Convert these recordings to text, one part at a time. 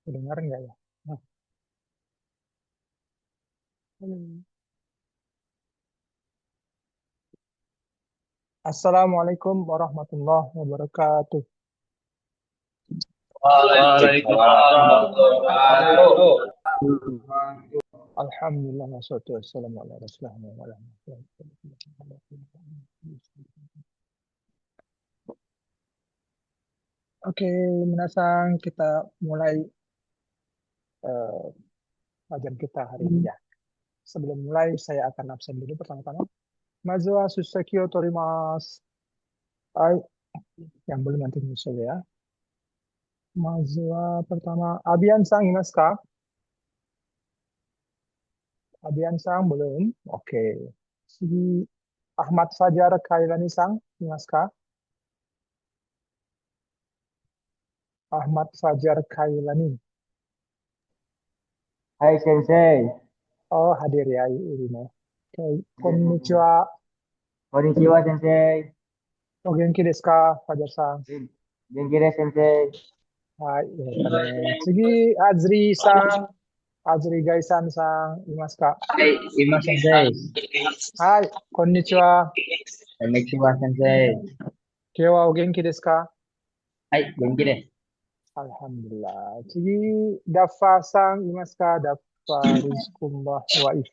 Dengar nggak ya? Nah, hmm. Assalamualaikum warahmatullahi wabarakatuh. Waalaikumsalam warahmatullahi wabarakatuh. Alhamdulillah wassalatu wassalamu ala rasulillah wa ala Oke, minasang kita mulai eh, pelajaran kita hari ini ya. Sebelum mulai, saya akan absen dulu pertama-tama. Mazwa susekyo torimasu. Hai, yang belum nanti nyusul ya. Mazwa pertama, Abian sang imasu ka? Abian sang belum. Oke. Sigi Ahmad Fajar Kailani sang imasu ka? Ahmad Fajar Kailani. Hai Sensei. Oh, hadir ya ini. Oke, konnichiwa. Konnichiwa Sensei. O genki desu ka, Fajar-san? Genki desu Sensei. Hai, Tsugi, Azri-san. Azri Gaisan-san, imasu ka? Hai, Ima Sensei. Hai, konnichiwa. Konnichiwa Sensei. Kyou wa o genki desu ka? Hai, genki desu. Alhamdulillah. Tsugi, Daffa-san, imasu ka? Daffa Rizkumullah Waif.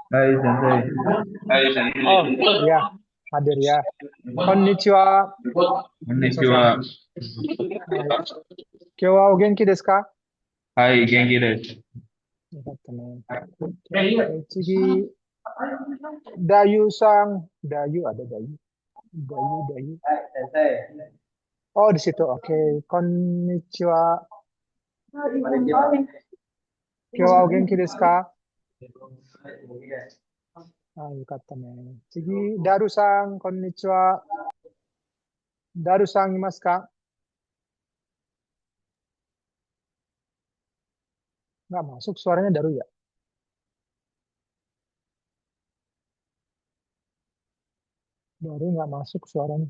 Hai Sensei. Hai Oh, Sensei. ya, hadir ya. Konnichiwa. Konnichiwa. Hai. Kyou wa o genki desu ka? Hai, genki desu. よかったね。次、Dayu sang, Dayu ada Dayu, Dayu, Dayu. Hai Sensei. Oh di situ, oke. Konnichiwa. Konnichiwa. Kyou wa o genki desu ka? Genki desu. Ah, よかったね。次、Daru sang, konnichiwa. Daru sang imasu ka? Nggak masuk suaranya Daru ya? Daru nggak masuk suaranya.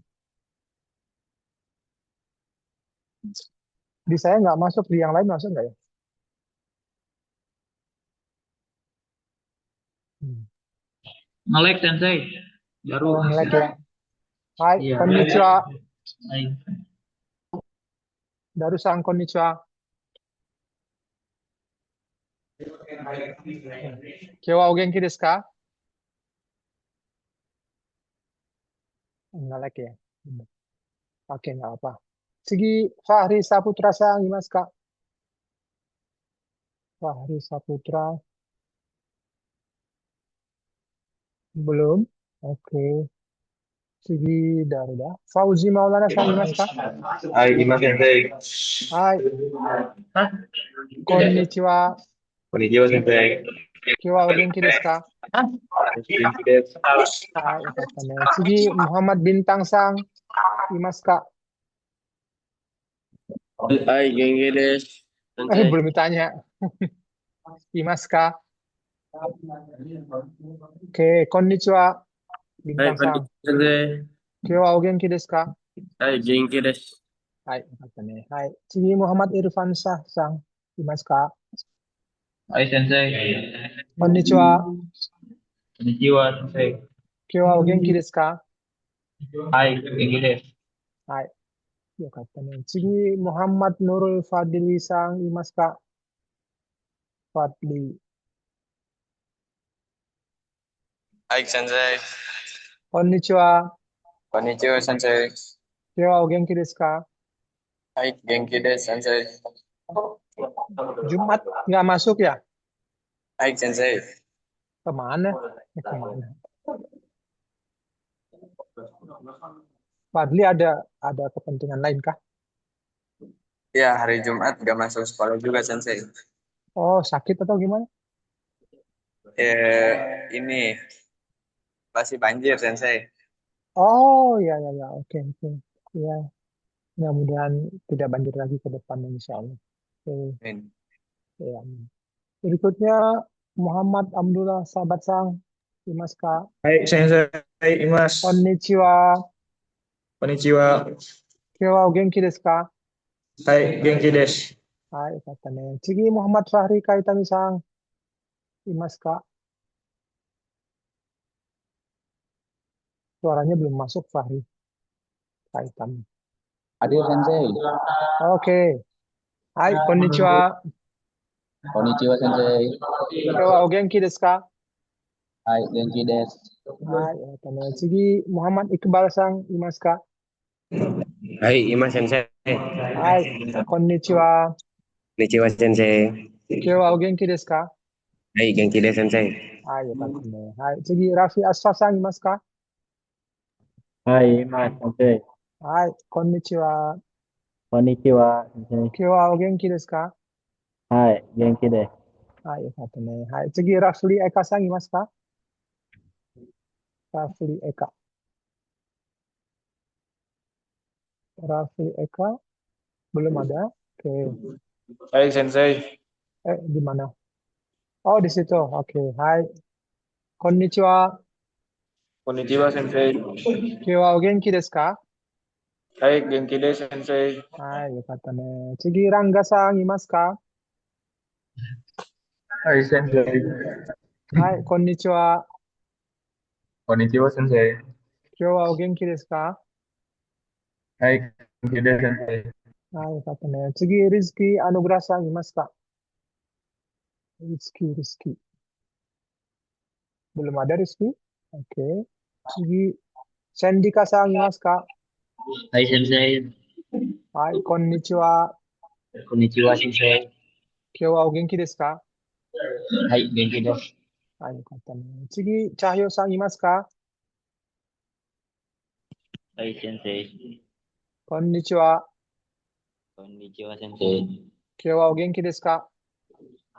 Di saya nggak masuk, di yang lain masuk nggak ya? Hmm. Nge-lag Sensei. Baru. Oh, nge-lag ya. Hai, Iya. konnichiwa. Hai. Daru sang, konnichiwa. Kyou wa o genki desu ka? Nge-lag ya. Hmm. Oke, nggak apa. Segi Fahri Saputra sang imasu ka? Fahri Saputra belum. Oke. Segi Daruda. Fauzi Maulana sang imasu ka? Hai, Ima Sensei. Hai, Hah? konnichiwa. Konnichiwa Sensei. Kyou wa o genki desu ka? Genki desu. Hai, yokatta ne. Segi Muhammad Bintang sang imasu ka? Hai, genki desu. Sensei. Belum ditanya. Imasu ka? Oke, konnichiwa. Hai, Bintang sang. konnichiwa Sensei. Kyou wa o genki desu ka? Hai, genki desu. Hai, yokatta ne. Hai. Segi Muhammad Irfan Shah sang imasu ka? Hai, Sensei. Konnichiwa. Konnichiwa Sensei. Kyou wa o genki desu ka? Hai, genki desu. はい。よかったね。次、Muhammad Nurul Fadli さんいますか？ Fadli。Hai, Sensei. こんにちは。Konnichiwa Sensei. 今日はお元気ですか？ Hai, genki desu Sensei. Jumat nggak masuk ya? Hai, Sensei. Kemana? Kemana? Fadli ada kepentingan lain kah? Ya, hari Jumat gak masuk sekolah juga, Sensei. Oh, sakit atau gimana? Ini pasti banjir, Sensei. Oh, ya, ya, ya. Oke, oke. Ya, mudah-mudahan tidak banjir lagi ke depan, insya Allah. Oke, Amin. ya. Berikutnya, Muhammad Abdullah Sahabat Sang. Imaska. Hai, Sensei Imas. Konnichiwa. Konnichiwa. 今日はお元気ですか？ Hai, genki desu. Hai, katanya. Cigi Muhammad Fahri Kaitami-sang. Imas, Kak. Suaranya belum masuk, Fahri Kaitami. Hadir Sensei. Oke. Hai, konnichiwa. Konnichiwa Sensei.今日はお元気ですか？ Hai, Genki des. Hai, katanya. Cigi Muhammad Iqbal-sang. Imas, Kak. Hai, Ima Sensei. Hai, konnichiwa. Konnichiwa Sensei. 今日はお元気ですか？ Hai, Genki desu Sensei. Hai, katanya. Hai, Cigi Raffi Asfa-sang. Imas, Kak. Hai, Mas Sensei. Hai, konnichiwa. Konnichiwa, Sensei. 今日はお元気ですか？ Hai, genki desu. Hai, katanya. Hai, Cigi Rafli Eka-sang. Imas, Kak. Rafli Eka. Rafli Eka. Belum ada. Oke. Hai Sensei. Di mana? Oh, di situ. Oke. Hai. Konnichiwa. Konnichiwa Sensei. 今日はお元気ですか？ Hai, Genki desu Sensei. はい、よかったね。次、ランガさんいますか？ Hai Sensei. はい、こんにちは。 Konnichiwa Sensei. 今日はお元気ですか？ Hai, Genki desu Sensei. はい、よかったね。次、リズキー・アヌグラさんいますか？リズキー、リズキー。belum ada Rizky? Oke.次、センディカさんいますか？ Hai Sensei. はい、こんにちは。 Konnichiwa Sensei. 今日はお元気ですか？ Hai, Genki des. はい、よかったね。次、チャヒョさんいますか？ Hai Sensei. こんにちは。 Konnichiwa Sensei. 今日はお元気ですか？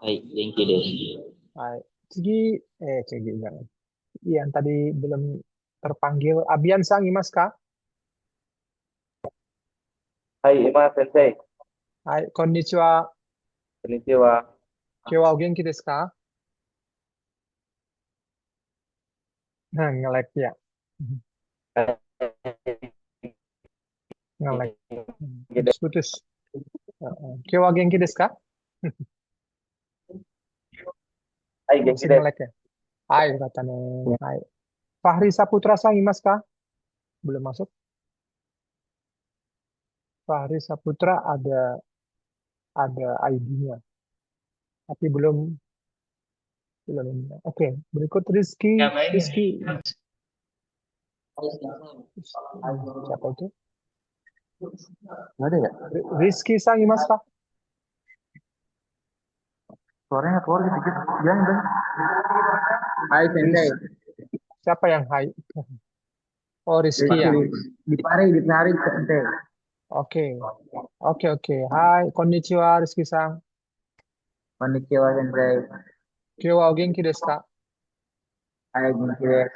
Hai, Genki des. はい。次、次jangan. Yang tadi belum terpanggil. Abian sang imas ka? Hai, Ima Sensei. はい、こんにちは。 Konnichiwa. 今日はお元気ですか？ Nah, nge-lag ya. Nge-lag. Putus-putus. 今日は元気ですか？ Hai, Genki Masih desu. nge-lag ya? Hai, kata nih. Hai. Fahri Saputra sang imas ka? Belum masuk. Fahri Saputra ada ID-nya, tapi belum ini. Oke, berikut Rizky. Rizky. Siapa itu? Nggak ada ya? Rizky sang imas ka? Suaranya keluar dikit. Jangan. Hai Sensei. Siapa yang hai? Oh, Rizky ya. Dipari Sensei. Oke. Oke. Hai, konnichiwa Rizky sang. Konnichiwa Sensei. 今日はお元気ですか？ Hai, Genki desu.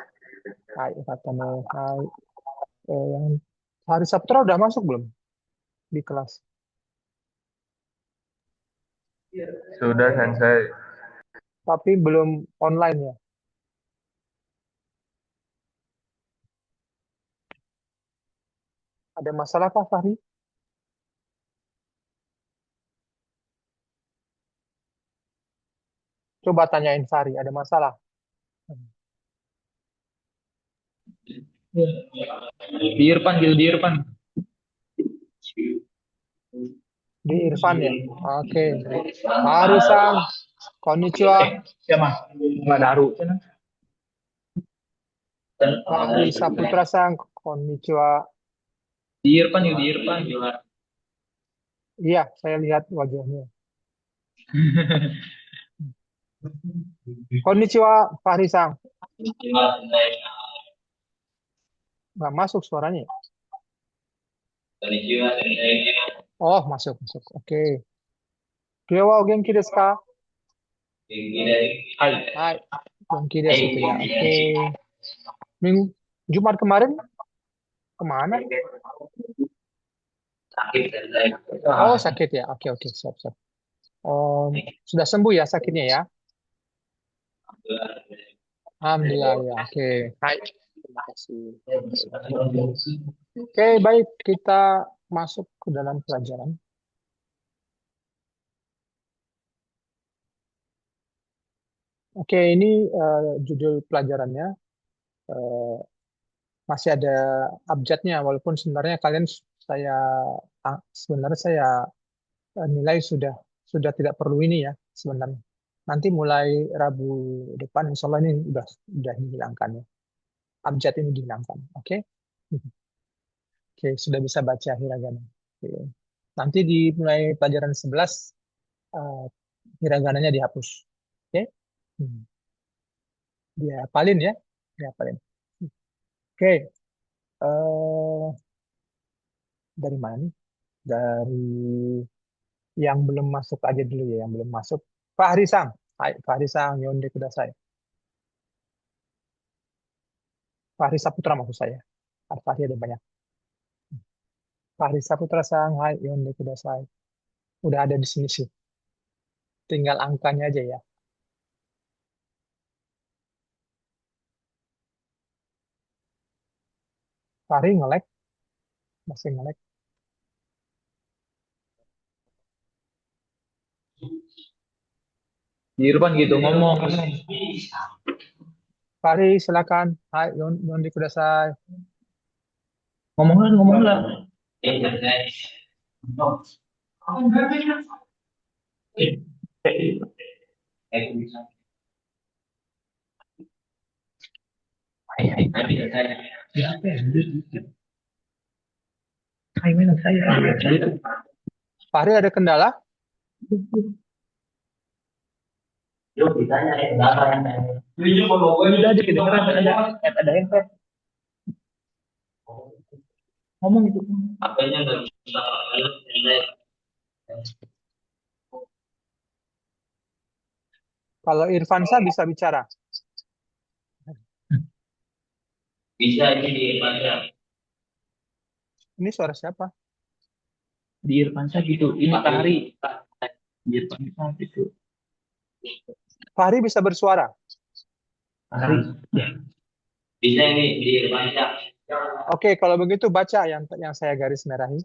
Hai, kata nih. Hai. Yang Fahri Saputra udah masuk belum di kelas? Sudah Sensei. Tapi belum online ya. Ada masalah kah, Fahri? Coba tanyain Fahri, ada masalah? Di Irfan gitu, di Irfan. Di Irfan ya? Oke. Fahri sang. Konnichiwa. Siapa? Nggak daru. Fahri Saputra sang. Konnichiwa. Di Irfan yuk, di Irfan juga. Iya, saya lihat wajahnya. Konnichiwa, Fahri sang. Nggak masuk suaranya. Oh, masuk. Oke. Kyo wa o genki desu ka? Hai. Hai. Genki desu itu ya. Oke. Jumat kemarin kemana? Oh, sakit ya. Oke. Siap. Oh, sudah sembuh ya sakitnya ya? Alhamdulillah ya. Oke. Hai. Terima kasih. Oke, baik. Kita masuk ke dalam pelajaran. Oke, ini judul pelajarannya eh, masih ada abjadnya, walaupun sebenarnya sebenarnya saya nilai sudah tidak perlu ini ya sebenarnya. Nanti mulai Rabu depan, insya Allah ini udah dihilangkan ya. Abjad ini dihilangkan. Oke, Oke, sudah bisa baca hiragana. Oke. Nanti di mulai pelajaran 11 eh, hiragananya dihapus. Oke, Hmm. Dia hafalin ya, dia hafalin. Oke, eh, dari mana nih? Dari yang belum masuk aja dulu ya, yang belum masuk. Fahri Sang, Hai, Fahri Sang, Yonde Kudasai. Fahri Saputra maksud saya. Fahri ada banyak. Fahri Saputra Sang, Hai, Yonde Kudasai. Udah ada di sini sih. Tinggal angkanya aja ya. Fahri ngelek, masih ngelek. Di Irfan gitu ngomong. Fahri silakan. Hai, Yonde Kudasai. Ngomong lah. Fahri ada kendala? Udah aja kedengeran ada handphone. Ngomong gitu. Kalau Irfansa bisa bicara. Bisa ini di Irfansyah. Ini suara siapa? Di Irfansyah gitu. Ini Matahari. Di Irfansyah gitu. Fahri bisa bersuara. Matahari. Bisa ini di Irfansyah. Oke, kalau begitu baca yang saya garis merahi.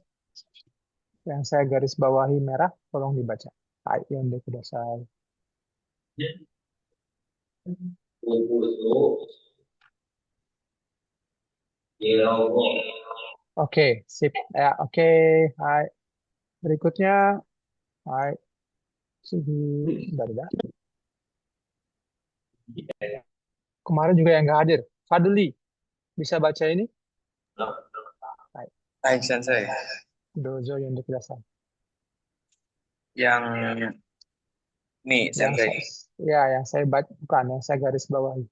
Yang saya garis bawahi merah, tolong dibaca. Hai, Yonde Kudasai. Oke, sip. Ya, oke. Hai. Berikutnya, hai. Bentar. Kemarin juga yang nggak hadir. Fadli, bisa baca ini? Hai. Hai, Sensei. Dozo Yonde Kudasai. Yang nih, Yang Sensei. yang saya baca, bukan, yang saya garis bawahi.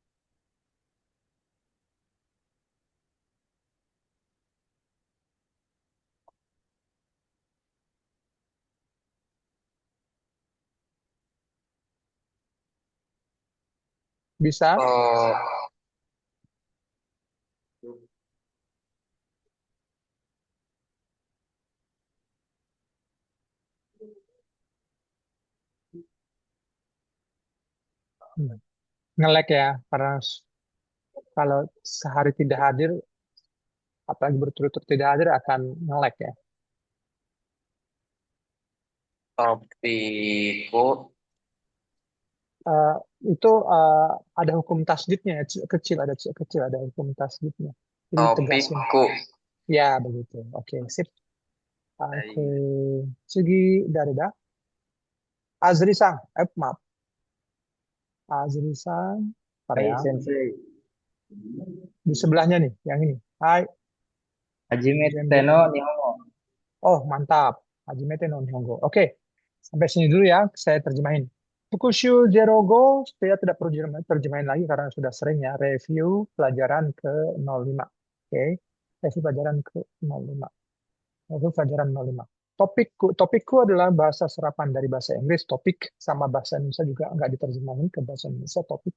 Bisa? Oh, Hmm. Ngelek ya, karena kalau sehari tidak hadir, apalagi berturut-turut tidak hadir akan ngelek ya. topiku. Eh, itu ada hukum tasdidnya ya, kecil ada hukum tasdidnya. Jadi tegasin. Topikku. Ya begitu. Oke, sip. Oke, Sugi Darida. Azri Sang, maaf. Azri Sang, Korea. Sensei. Di sebelahnya nih, yang ini. Hai. Hajime Jen- Tenno Nihongo. Oh, mantap. Hajimete no Nihongo. Oke, sampai sini dulu ya, saya terjemahin. Fukushu Zero Go, saya tidak perlu terjemahin lagi karena sudah sering ya, review pelajaran ke-05. Oke, review pelajaran ke-05. Review pelajaran 05. Topikku adalah bahasa serapan dari bahasa Inggris. Topik sama bahasa Indonesia juga nggak diterjemahin ke bahasa Indonesia. Topik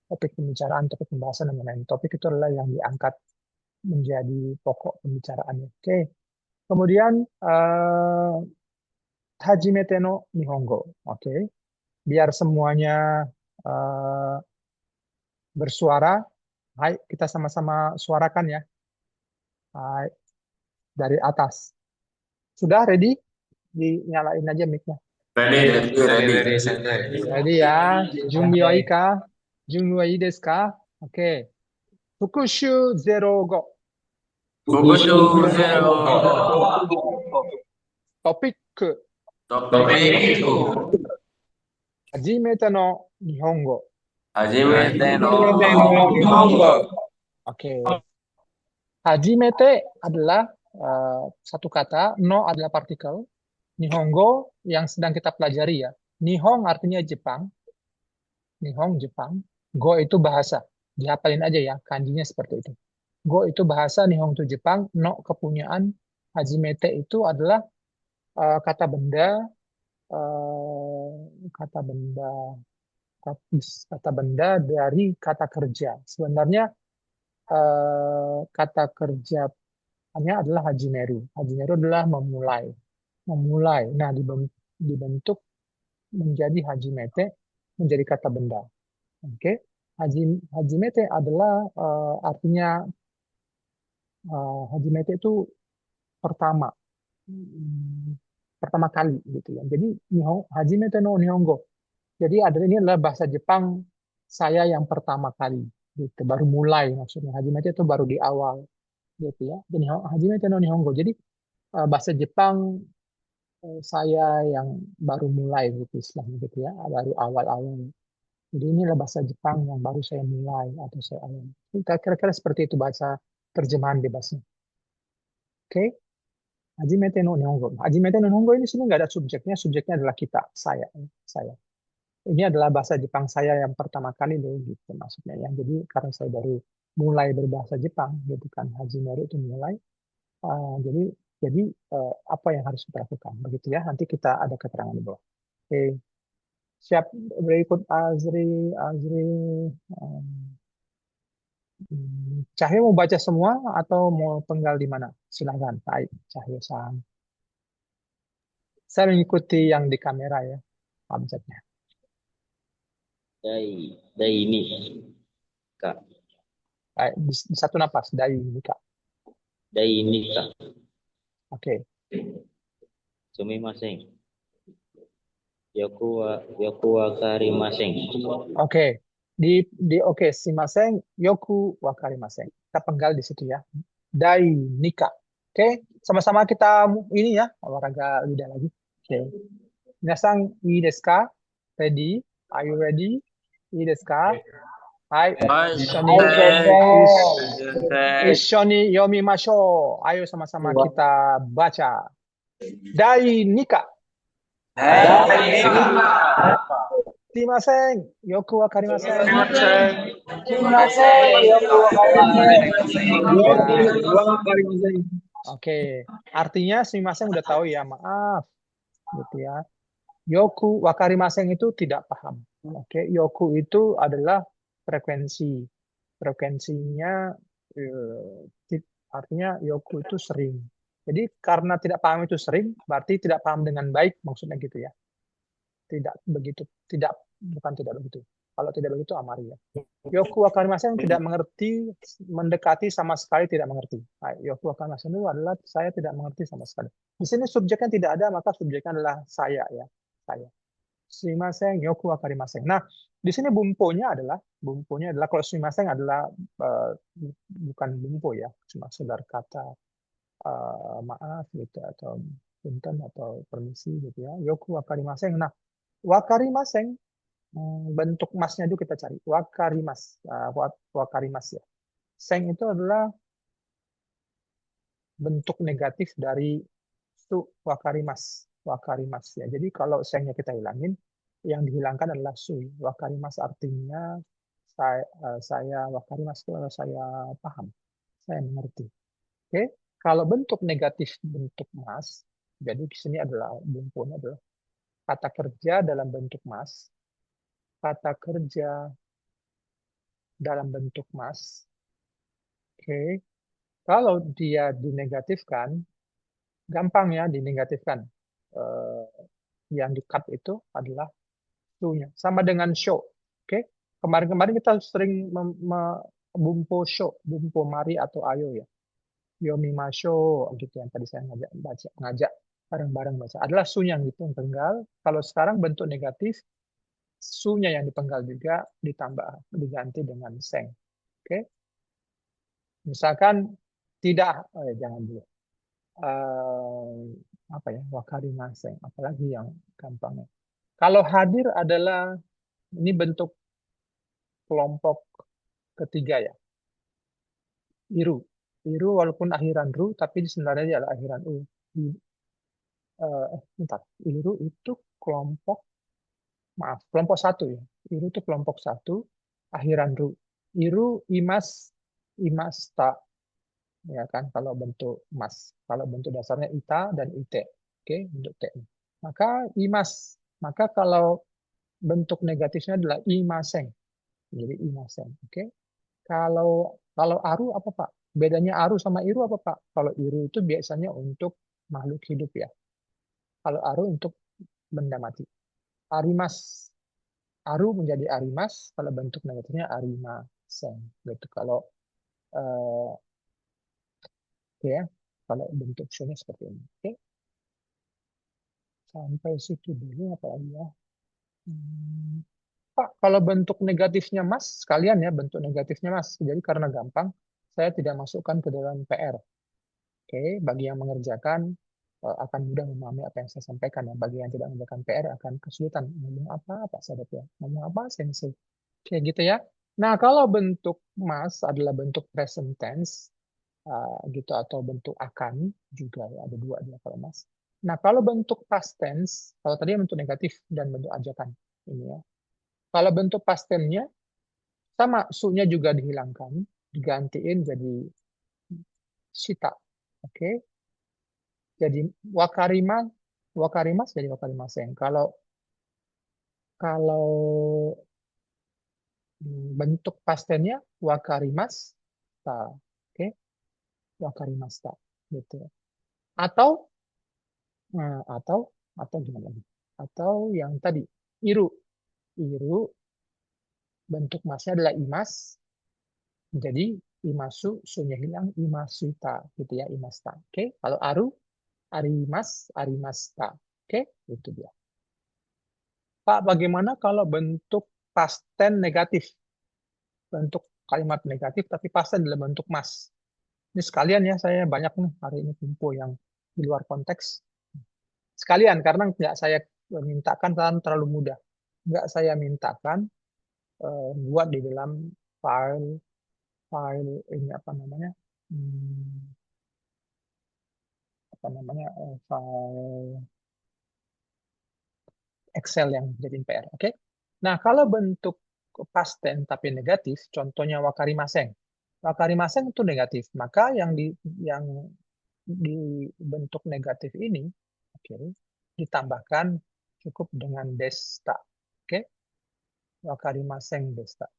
pembicaraan, topik pembahasan, dan lain-lain. Topik itu adalah yang diangkat menjadi pokok pembicaraannya. Oke. Kemudian Hajimete no Nihongo. Oke. Biar semuanya eh, bersuara. Hai, kita sama-sama suarakan ya. Hai, dari atas. Sudah ready? Dinyalain aja mic-nya. Ready, Sensei. Ready ya. Junbi wa ii ka? Junwai desu ka? Oke. Fukushu 05. Fukushu zero. Topik. Topiku. Hajimete no Nihongo. Hajimete no Nihongo. Oke. Hajimete adalah satu kata, no adalah partikel, Nihongo yang sedang kita pelajari ya. Nihong artinya Jepang, Nihong Jepang, Go itu bahasa. Dihafalin aja ya, kanjinya seperti itu. Go itu bahasa, Nihong itu Jepang, no kepunyaan, Hajimete itu adalah kata benda, kata benda, kata benda dari kata kerja. Sebenarnya kata kerjanya adalah hajimeru. Hajimeru adalah memulai. Memulai. Nah, dibentuk menjadi hajimete, menjadi kata benda. Oke. Hajimete adalah artinya hajimete itu pertama. Pertama kali gitu ya. Jadi hajimete no Nihongo. Jadi ini adalah bahasa Jepang saya yang pertama kali gitu, baru mulai maksudnya. Hajimete itu baru di awal gitu ya. Jadi hajimete no Nihongo. Jadi bahasa Jepang saya yang baru mulai gitu istilahnya gitu ya, baru awal-awal. Jadi inilah bahasa Jepang yang baru saya mulai atau saya awal. Kira-kira seperti itu bahasa terjemahan bebasnya. Oke. Hajimete no Nihongo. Hajimete no Nihongo ini sebenarnya nggak ada subjeknya. Subjeknya adalah kita, saya. Ini adalah bahasa Jepang saya yang pertama kali loh, gitu maksudnya ya. Jadi karena saya baru mulai berbahasa Jepang, gitu kan. Hajimeru itu mulai. Jadi apa yang harus kita lakukan? Begitu ya. Nanti kita ada keterangan di bawah. Oke. Siap. Berikut Azri. Cahyo mau baca semua atau mau penggal di mana? Silakan. Baik, Cahyo-san. Saya mengikuti yang di kamera ya, abjadnya. Dai ini, Kak. Baik, di satu napas, dari ini, Kak. Dai ini, Kak. Oke. Sumimasen. Yoku wakarimasen. Oke. Oke, shimasen, yoku wakarimasen. Kita penggal di situ ya. Dai nika. Oke, sama-sama kita ini ya, olahraga lidah lagi. Oke. Minasan, ii desu ka? Ready? Are you ready? Ii desu ka? Hai. Ishoni yomimashou. Ayo sama-sama kita baca. Dai nika. Shimasen, yoku wakarimasen. Oke, artinya shimasen udah tahu ya, maaf. Gitu ya. Yoku wakarimasen itu tidak paham. Oke, yoku itu adalah frekuensi. Frekuensinya artinya yoku itu sering. Jadi karena tidak paham itu sering, berarti tidak paham dengan baik, maksudnya gitu ya. Tidak begitu, bukan tidak begitu. Kalau tidak begitu amari ya. Yoku wakarimasen tidak mengerti, mendekati sama sekali tidak mengerti. Nah, yoku wakarimasen itu adalah saya tidak mengerti sama sekali. Di sini subjeknya tidak ada, maka subjeknya adalah saya ya, saya. Shimasen, yoku wakarimasen. Nah, di sini bumponya adalah kalau shimasen adalah bukan bumpo ya, cuma sekedar kata maaf gitu atau punten atau permisi gitu ya. Yoku wakarimasen. Nah, wakarimasen bentuk masnya itu kita cari. Wakarimas ya. Seng itu adalah bentuk negatif dari su wakarimas. Wakarimas ya. Jadi kalau sengnya kita hilangin, yang dihilangkan adalah su. Wakarimas artinya saya wakarimas itu saya paham, saya mengerti. Oke. Kalau bentuk negatif bentuk mas, jadi di sini adalah bumpunya adalah kata kerja dalam bentuk mas, kata kerja dalam bentuk mas. Oke. Kalau dia dinegatifkan, gampang ya dinegatifkan. Yang di-cut itu adalah su-nya. Sama dengan show. Oke. Kemarin-kemarin kita sering bumpo show, bumpo mari atau ayo ya. Yomimasho gitu yang tadi saya ngajak bareng-bareng baca. Adalah su yang gitu yang tenggal. Kalau sekarang bentuk negatif su-nya yang dipenggal juga diganti dengan seng. Oke. Misalkan tidak, jangan dulu. Apa ya, wakarimaseng, apalagi yang gampangnya. Kalau hadir adalah ini bentuk kelompok ketiga ya, iru. Iru walaupun akhiran ru, tapi sebenarnya dia adalah akhiran u. Bentar, iru itu kelompok satu ya. Iru itu kelompok satu, akhiran ru. Iru, imasta, ya kan, kalau bentuk mas. Kalau bentuk dasarnya ita dan ite. Oke, bentuk t. Maka kalau bentuk negatifnya adalah imaseng. Jadi imaseng. Oke. Kalau aru apa Pak? Bedanya aru sama iru apa Pak? Kalau iru itu biasanya untuk makhluk hidup ya. Kalau aru untuk benda mati. Aru menjadi arimas kalau bentuk negatifnya arimaseng. Gitu. Kalau ya, kalau bentuk show-nya seperti ini. Oke. Sampai situ dulu apa lagi ya? Pak, kalau bentuk negatifnya Mas, sekalian ya bentuk negatifnya Mas. Jadi karena gampang, saya tidak masukkan ke dalam PR. Oke, bagi yang mengerjakan akan mudah memahami apa yang saya sampaikan ya. Bagi yang tidak mengerjakan PR akan kesulitan. Ngomong apa Pak Sadat ya? Ngomong apa Sensei? Oke, gitu ya. Nah, kalau bentuk Mas adalah bentuk present tense, gitu, atau bentuk akan juga ya, ada dua dia kalau Mas. Nah, kalau bentuk past tense, kalau tadi bentuk negatif dan bentuk ajakan ini ya. Kalau bentuk past tense-nya sama, su-nya juga dihilangkan, digantiin jadi sita. Oke. Jadi wakarimas jadi wakarimaseng. Kalau bentuk past tense-nya wakarimas ta. Oke. Wakarimasta gitu. Atau gimana lagi? Atau yang tadi iru bentuk masnya adalah imas, jadi imasu, sunya hilang, imasuta gitu ya, imasta. Oke. Kalau aru arimasta. Oke, itu dia. Pak, bagaimana kalau bentuk past tense negatif? Bentuk kalimat negatif tapi past tense dalam bentuk mas. Ini sekalian ya, saya banyak nih hari ini info yang di luar konteks. Sekalian, karena nggak saya mintakan karena terlalu mudah. Nggak saya mintakan buat di dalam file ini apa namanya? File Excel yang jadi PR. Oke. Nah, kalau bentuk past tense tapi negatif, contohnya wakarimaseng. Wakarimaseng itu negatif, maka yang di bentuk negatif ini, oke, ditambahkan cukup dengan desta. Oke. Wakarimaseng desta.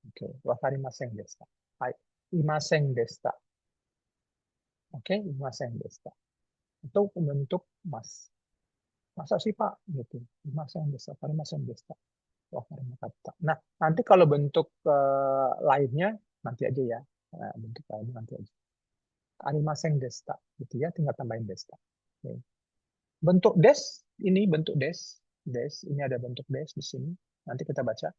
Oke, wakarimaseng desta. Hai, imaseng desta. Oke, imaseng desta. Itu bentuk mas. Masa sih Pak? Gitu. Imaseng desta, wakarimaseng desta. Wakarimakata. Nah, nanti kalau bentuk lainnya, nanti aja ya. Nah, bentuk lainnya nanti aja. Arimaseng desta. Gitu ya, tinggal tambahin desta. Oke. Bentuk des, ini bentuk des. Des, ini ada bentuk des di sini. Nanti kita baca.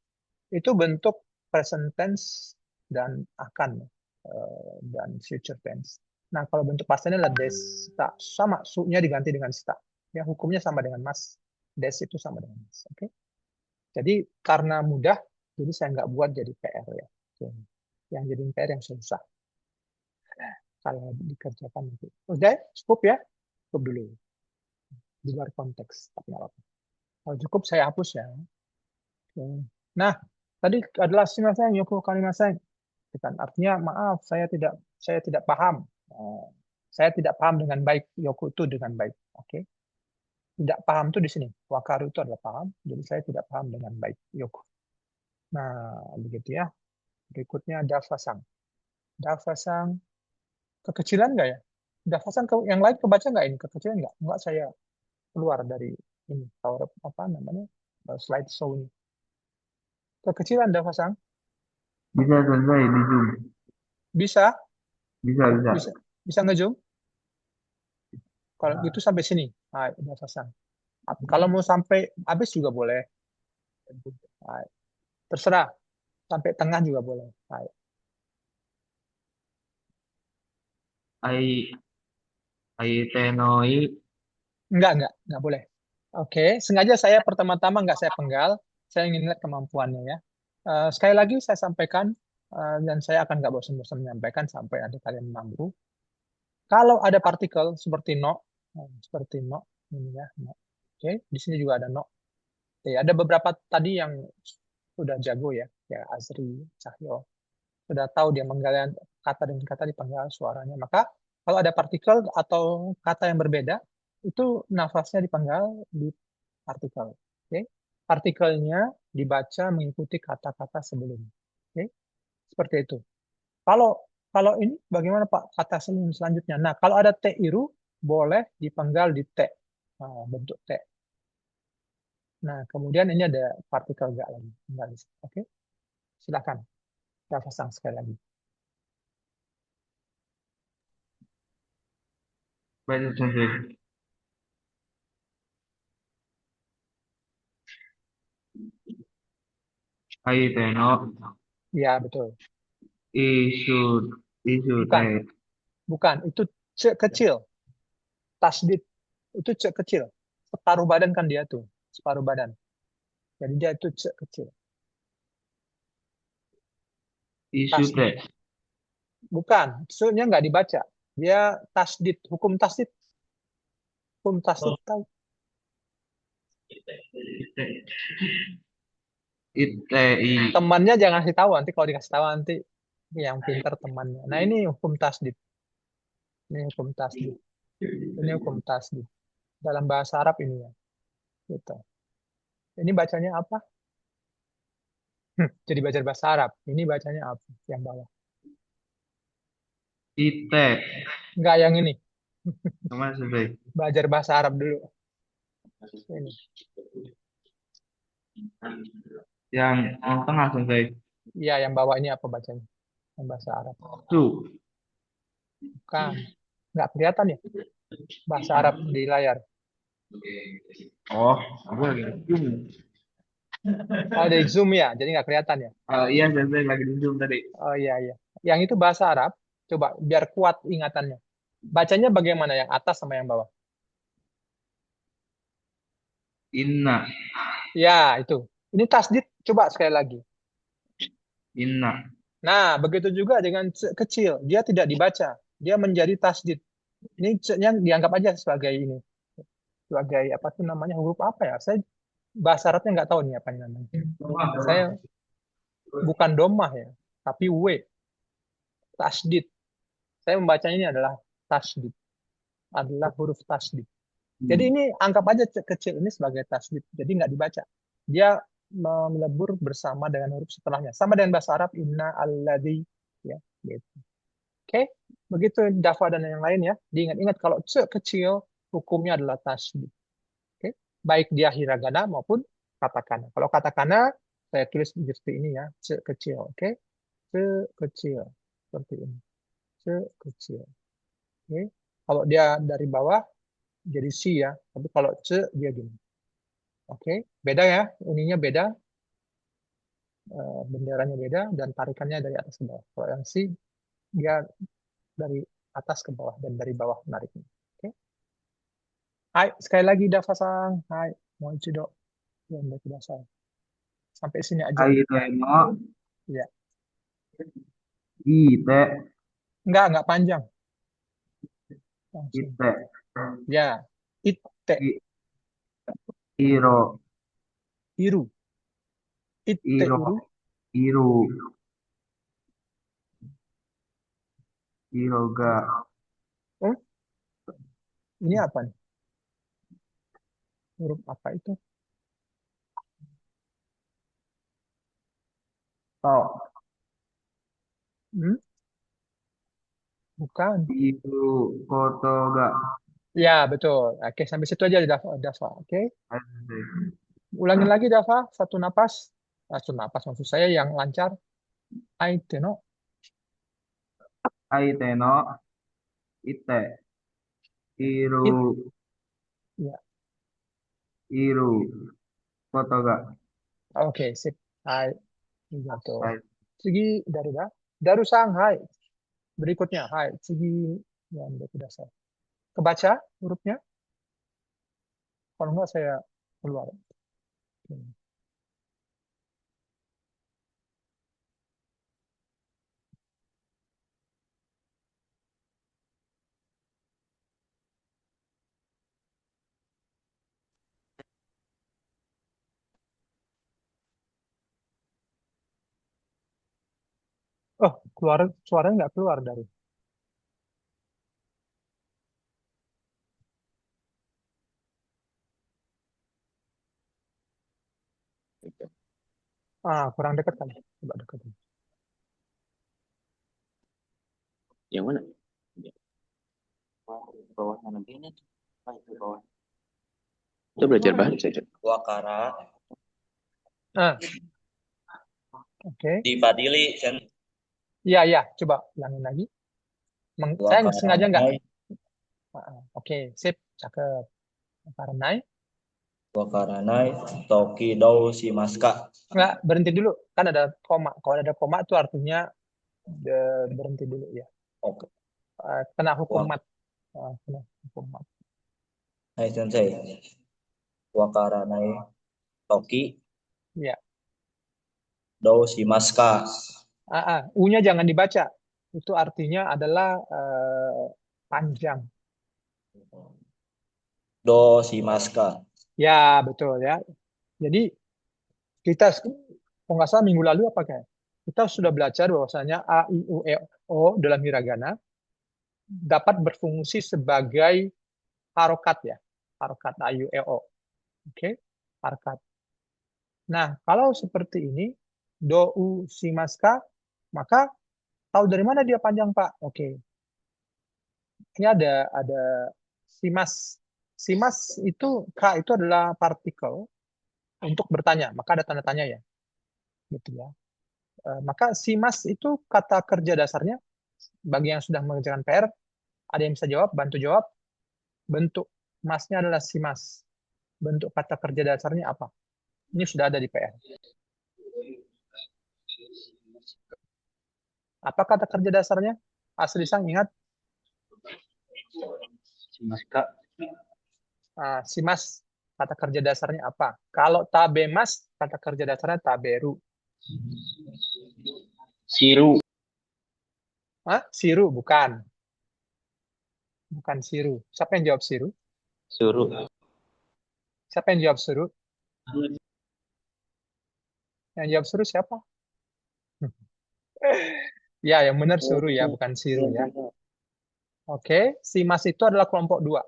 Itu bentuk present tense dan akan dan future tense. Nah, kalau bentuk past tense adalah desta, sama su-nya diganti dengan sta. Ya, hukumnya sama dengan mas. Des itu sama dengan mas. Oke. Jadi karena mudah, jadi saya nggak buat jadi PR ya. Yang jadi PR yang susah. Kalau dikerjakan itu. Udah, cukup ya? Cukup dulu. Di luar konteks. Tapi nggak apa-apa. Kalau cukup saya hapus ya. Oke. Nah, tadi adalah simasen, yoku karimasen. Artinya maaf, saya tidak paham. Saya tidak paham dengan baik. Yoku itu dengan baik. Oke. Tidak paham itu di sini. Wakaru itu adalah paham. Jadi saya tidak paham dengan baik. Yoku. Nah, begitu ya. Berikutnya dafasang. Dafasang. Kekecilan nggak ya? Dafasang yang lain kebaca nggak ini? Kekecilan nggak? Nggak, saya keluar dari ini. Apa namanya? Slide show ini. Kekecilan dafasang. Bisa selesai di Zoom. Bisa? Bisa. Bisa nge-zoom? Kalau gitu sampai sini. Nah, udah pasang. Kalau mau sampai habis juga boleh. Hai. Terserah, sampai tengah juga boleh. Hai. Ai ai tenoi. Enggak boleh. Oke, sengaja saya pertama-tama enggak saya penggal, saya ingin lihat kemampuannya ya. Sekali lagi saya sampaikan, dan saya akan nggak bosan-bosan menyampaikan sampai ada kalian mampu. Kalau ada partikel seperti no, ini ya, no. Oke, di sini juga ada no. Oke, ada beberapa tadi yang sudah jago ya, ya Azri, Cahyo, sudah tahu dia menggali kata dengan kata dipenggal suaranya. Maka kalau ada partikel atau kata yang berbeda, itu nafasnya dipenggal di partikel. Oke, partikelnya dibaca mengikuti kata-kata sebelumnya. Oke, seperti itu. Kalau kalau ini bagaimana Pak kata selanjutnya? Nah, kalau ada T iru boleh dipenggal di T. Nah, bentuk T. Nah, kemudian ini ada partikel gak lagi. Enggak bisa. Oke. Silakan. Kita pasang sekali lagi. Baik, sensei. Ai teno Ya, betul. isu isu Bukan. te. Bukan. Itu C kecil. Tasdid. Itu C kecil. Separuh badan kan dia tuh. Separuh badan. Jadi dia itu C kecil. Isu te. Bukan. C-nya nggak dibaca. Dia tasdid. Hukum tasdid. Hukum tasdid tahu. Itei. Temannya jangan kasih tahu. Nanti kalau dikasih tahu nanti yang pintar temannya. Nah, ini hukum tasdid. Ini hukum tasdid. Ini hukum tasdid. Dalam bahasa Arab ini ya. Gitu. Ini bacanya apa? Jadi baca bahasa Arab. Ini bacanya apa? Yang bawah. Ite. Enggak yang ini. Kemana sensei? Belajar bahasa Arab dulu. Ini. Yang tengah sensei. Iya, yang bawah ini apa bacanya? Yang bahasa Arab. Su. Bukan. Enggak kelihatan ya? Bahasa Arab di layar. Oh, aku lagi zoom. Oh, dari Zoom ya. Jadi nggak kelihatan ya? Iya sensei lagi di zoom tadi. Oh iya, iya. Yang itu bahasa Arab. Coba biar kuat ingatannya. Bacanya bagaimana? Yang atas sama yang bawah? Inna. Ya, itu. Ini tasdid. Coba sekali lagi. Inna. Nah, begitu juga dengan kecil. Dia tidak dibaca. Dia menjadi tasdid. Ini C-nya dianggap aja sebagai ini. Sebagai apa tuh namanya? Huruf apa ya? Saya bahasa Arabnya nggak tahu nih apa namanya. Saya bukan domah ya. Tapi W. Tasdid. Saya membacanya ini adalah tasdid. Adalah huruf tasdid. Jadi ini anggap aja kecil ini sebagai tasdid. Jadi nggak dibaca. Dia melebur bersama dengan huruf setelahnya. Sama dengan bahasa Arab inna alladzi ya, gitu. Oke, begitu dafa dan yang lain ya. Diingat-ingat kalau c kecil hukumnya adalah tasdid. Oke, baik dia hiragana maupun katakana. Kalau katakana saya tulis seperti ini ya, c kecil, oke. C kecil seperti ini. C kecil. Oke. Kalau dia dari bawah jadi C ya, tapi kalau C dia gini. Oke, beda ya, ininya beda, benderanya beda, dan tarikannya dari atas ke bawah. Kalau yang C, dia dari atas ke bawah, dan dari bawah menariknya. Oke. Hai, sekali lagi Dava-san. Hai, mau dok. Yang baca bahasa. Sampai sini aja. Ai teno. Ya. Ite. Enggak panjang. Langsung. Ite. Ya, itte, Iro. iru. Itte, Iro. iru. Iru. Iroga. Oh, ini apa nih? Huruf apa itu? Oh. Hmm? Bukan. Iru. Kotoga. Ya, betul. Oke, sampai situ aja Dava. Dava. Oke. Ai sensei. Ulangin lagi Dava, satu napas. Satu napas maksud saya yang lancar. Aite no. Ai teno. Ite. Iru. Ya. Iru. Kotoga. Oke, sip. Hai, arigato. Hai. Tsugi, dareda? Daru-san, hai. Berikutnya, hai. Tsugi, yande kudasai. Kebaca hurufnya? Kalau enggak saya keluar. Oke. Oh, keluar suaranya nggak keluar dari. Kurang dekat kali. Coba dekat. Yang mana? Bawah mana ini? Itu bawah. Kita belajar bahasa. Wakara Ah, oke. difadili sen Iya, coba ulangin lagi. Saya sengaja nggak. Oke, sip, cakep. Karenai. wakaranai toki dou shimaska. Nggak, berhenti dulu. Kan ada koma. Kalau ada koma itu artinya berhenti dulu ya. Oke. Kena hukum mat. Kena hukum mat. Hai sensei. Wakaranai toki Iya. dou shimaska. U-nya jangan dibaca. Itu artinya adalah panjang. Do shimaska. Ya, betul ya. Jadi kita, kalau nggak salah minggu lalu apa kayak, kita sudah belajar bahwasanya A, I, U, E, O dalam hiragana dapat berfungsi sebagai harokat ya. Harokat A, I, U, E, O. Oke, harokat. Nah, kalau seperti ini, do, u, shimaska, maka tahu dari mana dia panjang, Pak? Oke. Ini ada simas. Simas itu, K itu adalah partikel untuk bertanya, maka ada tanda tanya ya. Gitu ya. Maka simas itu kata kerja dasarnya, bagi yang sudah mengerjakan PR, ada yang bisa jawab, bantu jawab. Bentuk masnya adalah simas. Bentuk kata kerja dasarnya apa? Ini sudah ada di PR. Apa kata kerja dasarnya? Asli sang ingat? Shimaska. Simas kata kerja dasarnya apa? Kalau tabemas kata kerja dasarnya taberu. Siru. Siru bukan. Bukan siru. Siapa yang jawab siru? Suruh. Siapa yang jawab siru? Yang jawab siru siapa? Ya, yang benar suruh ya, bukan siru ya. Oke, simas itu adalah kelompok 2.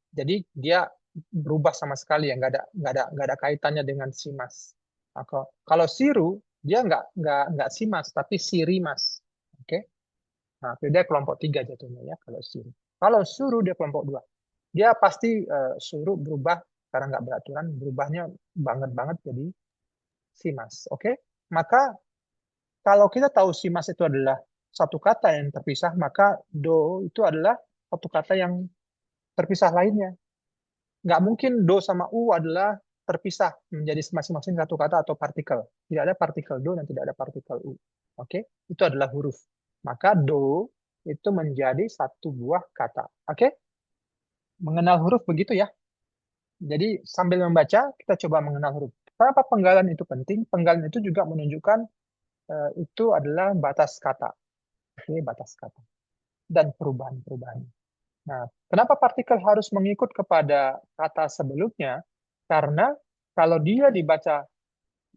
Jadi dia berubah sama sekali ya, nggak ada kaitannya dengan simas. Kalau siru dia nggak simas tapi sirimas. Oke. Nah, dia kelompok 3 jatuhnya ya kalau siru. Kalau suruh dia kelompok 2. Dia pasti suruh berubah karena nggak beraturan, berubahnya banget jadi simas. Oke. Maka kalau kita tahu simas itu adalah satu kata yang terpisah, maka do itu adalah satu kata yang terpisah lainnya. Nggak mungkin do sama u adalah terpisah menjadi masing-masing satu kata atau partikel. Tidak ada partikel do dan tidak ada partikel u. Oke, itu adalah huruf. Maka do itu menjadi satu buah kata. Oke, mengenal huruf begitu ya. Jadi sambil membaca kita coba mengenal huruf. Kenapa penggalan itu penting? Penggalan itu juga menunjukkan itu adalah batas kata. Oke, batas kata dan perubahan-perubahan. Nah, kenapa partikel harus mengikut kepada kata sebelumnya? Karena kalau dia dibaca,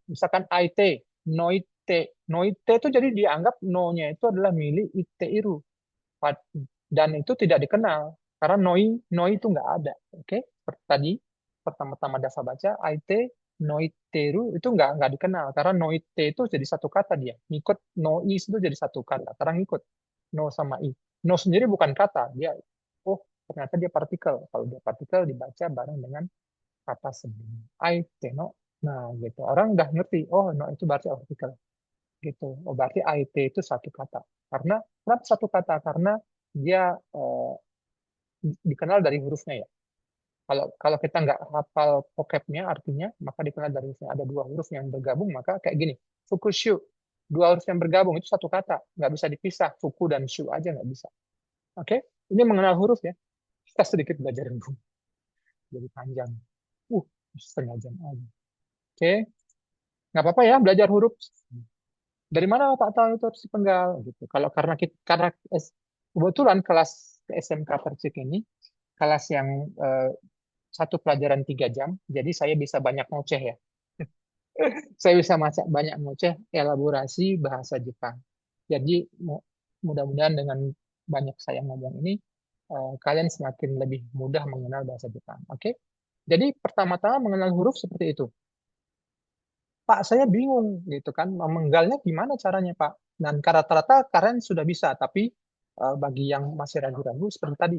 misalkan IT, noite, noite itu jadi dianggap no-nya itu adalah milik iteiru. Dan itu tidak dikenal, karena noi itu nggak ada. Oke, tadi pertama-tama Dava baca, IT, noiteru itu nggak dikenal, karena noite itu jadi satu kata dia. Ngikut noi itu jadi satu kata, karena ngikut no sama i. No sendiri bukan kata, dia ternyata dia partikel. Kalau dia partikel dibaca bareng dengan kata sebelumnya. Aite no. Nah, gitu. Orang udah ngerti, no itu berarti partikel. Gitu. Berarti aite itu satu kata. Karena kenapa satu kata? Karena dia dikenal dari hurufnya ya. Kalau kita nggak hafal vocabnya artinya, maka dikenal dari ada dua huruf yang bergabung, maka kayak gini. Fukushu, dua huruf yang bergabung itu satu kata, nggak bisa dipisah. Fuku dan shu aja nggak bisa. Oke, ini mengenal huruf ya. Kita sedikit belajar dulu. Jadi panjang. Setengah jam aja. Oke, nggak apa-apa ya belajar huruf. Dari mana Pak tahu itu harus dipenggal gitu. Kalau karena kebetulan kelas SMK Persik ini kelas yang satu pelajaran 3 jam, jadi saya bisa banyak ngoceh ya. Saya bisa banyak ngoceh elaborasi bahasa Jepang. Jadi mudah-mudahan dengan banyak saya ngomong ini, kalian semakin lebih mudah mengenal bahasa Jepang. Oke? Jadi pertama-tama mengenal huruf seperti itu. Pak, saya bingung gitu kan, memenggalnya gimana caranya Pak? Dan rata-rata kalian sudah bisa, tapi bagi yang masih ragu-ragu seperti tadi,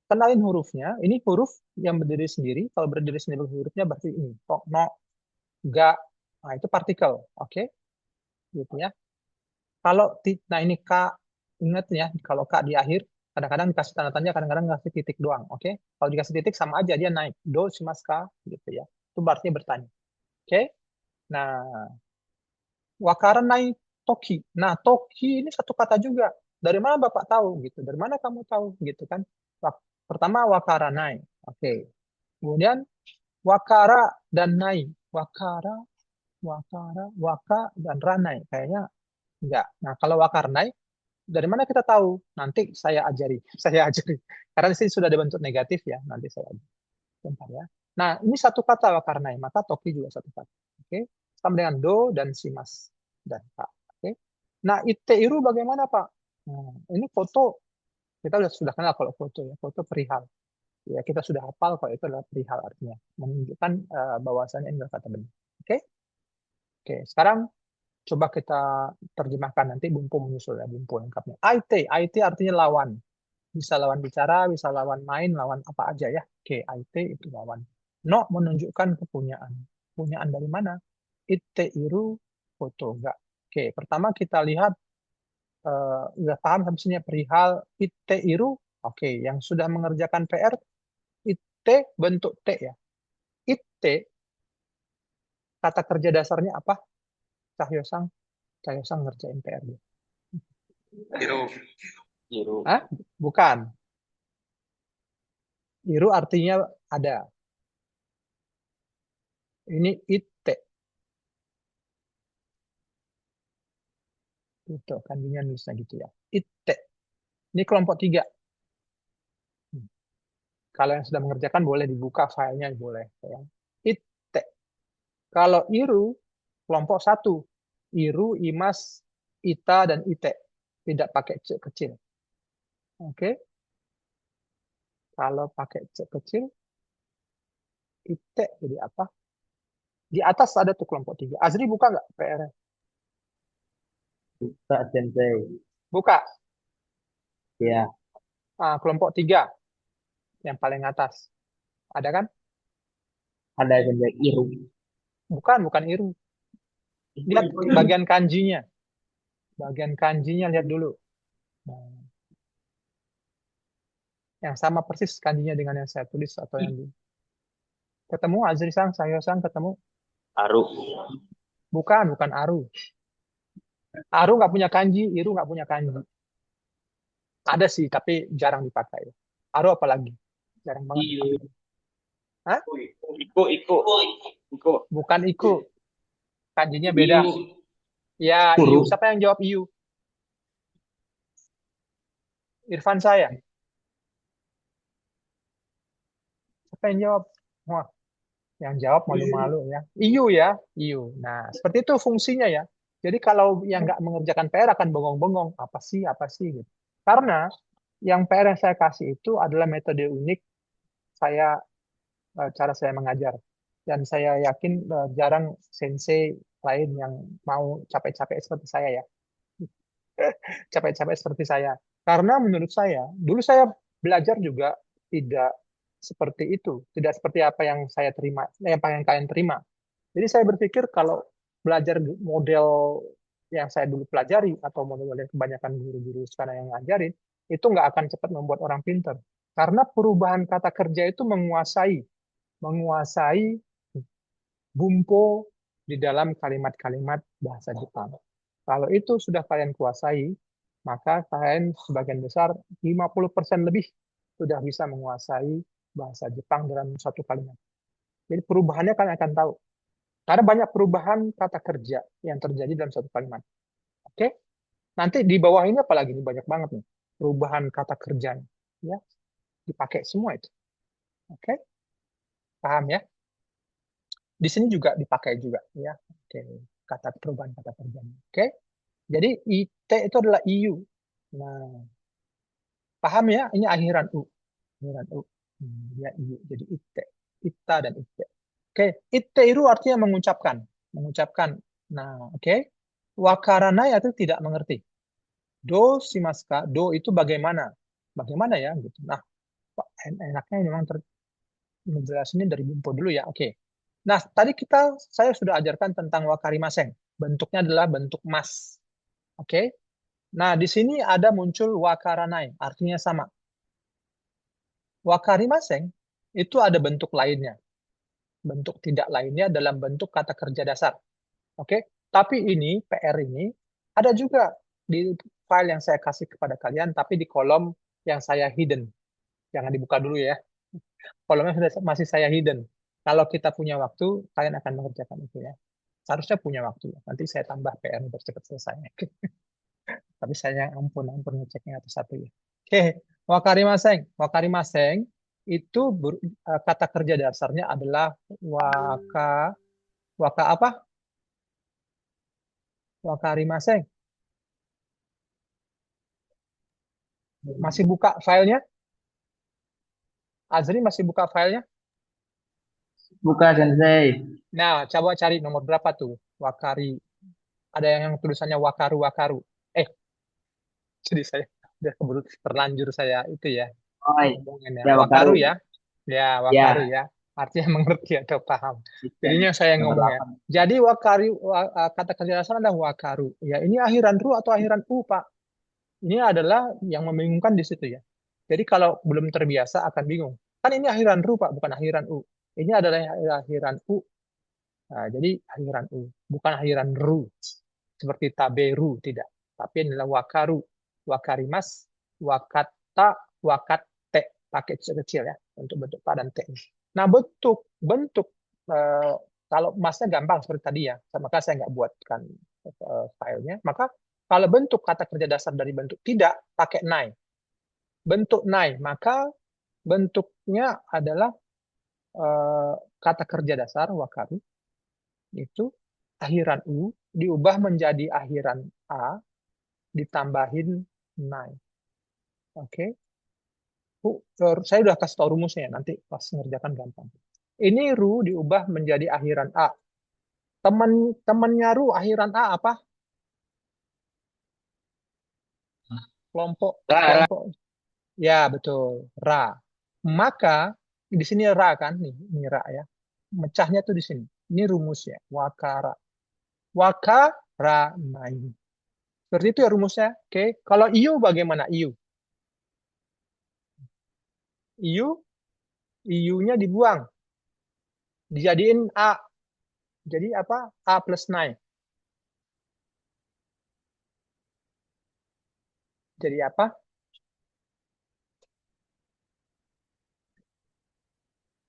kenalin hurufnya. Ini huruf yang berdiri sendiri. Kalau berdiri sendiri hurufnya berarti ini, no, ga, nah itu partikel, oke? Gitu ya. Nah ini k, ingat ya, kalau k di akhir, kadang-kadang dikasih tanda tanya, kadang-kadang dikasih titik doang, oke? Kalau dikasih titik sama aja dia naik, do shimasu ka, gitu ya. Itu berarti bertanya, oke? Nah, wakaranai toki. Nah, toki ini satu kata juga. Dari mana Bapak tahu gitu? Dari mana kamu tahu gitu kan? Pertama wakaranai. Oke. Kemudian wakara dan nai. Waka dan ranai. Kayaknya enggak. Nah, kalau wakaranai dari mana kita tahu? Nanti saya ajari. Saya ajari. Karena di sini sudah dibentuk negatif ya. Nanti saya ajari. Bentar ya. Nah, ini satu kata wakaranai, maka toki juga satu kata. Oke. Sama dengan do dan shimas dan ka. Oke. Nah, itteiru bagaimana, Pak? Nah, ini foto kita sudah kenal kalau foto ya, foto perihal. Ya, kita sudah hafal kalau itu adalah perihal artinya, menunjukkan bahwasannya ini adalah kata benar. Oke? Oke, sekarang coba kita terjemahkan nanti bumpu menyusul ya, bumpu lengkapnya. IT artinya lawan. Bisa lawan bicara, bisa lawan main, lawan apa aja ya. Oke, IT itu lawan. No menunjukkan kepunyaan. Punyaan dari mana? Itteiru foto enggak. Oke, pertama kita lihat udah paham habisnya perihal itteiru. Oke, yang sudah mengerjakan PR itte bentuk T ya. Itte kata kerja dasarnya apa? Cahyosang ngerjain PR dia. Iru. Hah? Bukan. Iru artinya ada. Ini itte. Itu kanjinya nulisnya gitu ya. Itte. Ini kelompok 3. Kalau yang sudah mengerjakan boleh dibuka filenya, boleh. Ya. Itte. Kalau iru, kelompok 1. Iru, imas, ita, dan ite. Tidak pakai c kecil. Oke. Kalau pakai c kecil, ite jadi apa? Di atas ada tuh kelompok 3. Azri buka nggak PR-nya? Buka Sensei. Buka. Ya, Nah, kelompok 3. Yang paling atas. Ada kan? ada Sensei Iru. Bukan iru. Lihat bagian kanjinya. Bagian kanjinya lihat dulu. Nah, yang sama persis kanjinya dengan yang saya tulis atau yang di... Ketemu Azri-san, Sayo-san ketemu? Aru. Bukan Aru. Aru nggak punya kanji, Iru nggak punya kanji. Ada sih, tapi jarang dipakai. Aru apalagi? Jarang banget. Iyo. Hah? Iko. Bukan iku. Kanjinya beda. Ya, Kuru. Iu. Siapa yang jawab Iu? Irfan saya. Siapa yang jawab? Wah, yang jawab malu-malu ya. Iu ya, Iu. Nah, seperti itu fungsinya ya. Jadi kalau yang nggak mengerjakan PR akan bengong-bengong. Apa sih gitu. Karena yang PR yang saya kasih itu adalah metode unik cara saya mengajar. Dan saya yakin jarang sensei lain yang mau capek-capek seperti saya ya. Capek-capek seperti saya. Karena menurut saya, dulu saya belajar juga tidak seperti itu. Tidak seperti apa yang saya terima, apa yang kalian terima. Jadi saya berpikir kalau belajar model yang saya dulu pelajari, atau model yang kebanyakan guru-guru sekarang yang ngajarin, itu nggak akan cepat membuat orang pintar. Karena perubahan kata kerja itu menguasai bumpo di dalam kalimat-kalimat bahasa Jepang. Kalau itu sudah kalian kuasai, maka kalian sebagian besar 50% lebih sudah bisa menguasai bahasa Jepang dalam satu kalimat. Jadi perubahannya kalian akan tahu. Karena banyak perubahan kata kerja yang terjadi dalam satu kalimat. Oke? Nanti di bawah ini apalagi ini banyak banget nih perubahan kata kerjanya, ya. Dipakai semua itu. Oke? Paham ya? Di sini juga dipakai juga, ya. Oke, perubahan kata kerjanya. Oke? Jadi IT itu adalah IU. Nah, paham ya? Ini akhiran U. Akhiran U. Ya, IU. Jadi IT. Ita dan IT. Oke, iteiru artinya mengucapkan. Mengucapkan. Nah, oke. Wakaranai itu tidak mengerti. Do shimaska, do itu bagaimana? Bagaimana ya? Gitu. Nah, enaknya memang menjelasinnya dari Bumpo dulu ya. Oke. Nah, tadi saya sudah ajarkan tentang wakarimaseng. Bentuknya adalah bentuk mas. Oke. Nah, di sini ada muncul wakaranai, artinya sama. Wakarimaseng itu ada bentuk lainnya. Bentuk tidak lainnya dalam bentuk kata kerja dasar. Oke. Tapi ini, PR ini, ada juga di file yang saya kasih kepada kalian, tapi di kolom yang saya hidden. Jangan dibuka dulu ya. Kolomnya masih saya hidden. Kalau kita punya waktu, kalian akan mengerjakan itu ya. Seharusnya punya waktu. Nanti saya tambah PR untuk cepat selesai. Tapi saya ampun ngeceknya satu ya. Oke, wakarimaseng. Wakarimaseng itu kata kerja dasarnya adalah waka apa? Wakarimaseng. Masih buka filenya? Azri masih buka filenya? Buka Sensei. Nah, coba cari nomor berapa tuh? Wakari. Ada yang tulisannya wakaru. Jadi saya udah keburu terlanjur saya itu ya. Oh, Ngomongin ya. ya Wakaru Wakaru. ya. Ya, wakaru ya. Artinya mengerti atau paham. Jadinya saya ngomong ya. Jadi kata kerja dasar adalah wakaru. Ya, ini akhiran ru atau akhiran u, Pak. Ini adalah yang membingungkan di situ ya. Jadi kalau belum terbiasa akan bingung. Kan ini akhiran ru, Pak, bukan akhiran u. Ini adalah akhiran u. Nah, jadi akhiran u, bukan akhiran ru. Seperti taberu, tidak. Tapi ini adalah wakaru. Wakarimas, wakata, wakate. Pakai kecil ya, untuk bentuk ta dan te. Nah, bentuk kalau masnya gampang seperti tadi ya, maka saya nggak buatkan filenya. Maka kalau bentuk kata kerja dasar dari bentuk tidak, pakai nai. Bentuk nai, maka bentuknya adalah kata kerja dasar, wakaru, itu akhiran U, diubah menjadi akhiran A, ditambahin nai. Oke. Saya udah kasih tau rumusnya, nanti pas ngerjakan gampang. Ini ru diubah menjadi akhiran A. Temannya ru akhiran A apa? Kelompok. Ya, betul. Ra. Maka di sini ra kan nih, ini ra ya. Mecahnya tuh di sini. Ini rumusnya, wakara. Wakara nai. Seperti itu ya rumusnya. Oke. Kalau iu bagaimana iu? Iu-nya dibuang. Dijadiin A. Jadi apa? A plus 9. Jadi apa?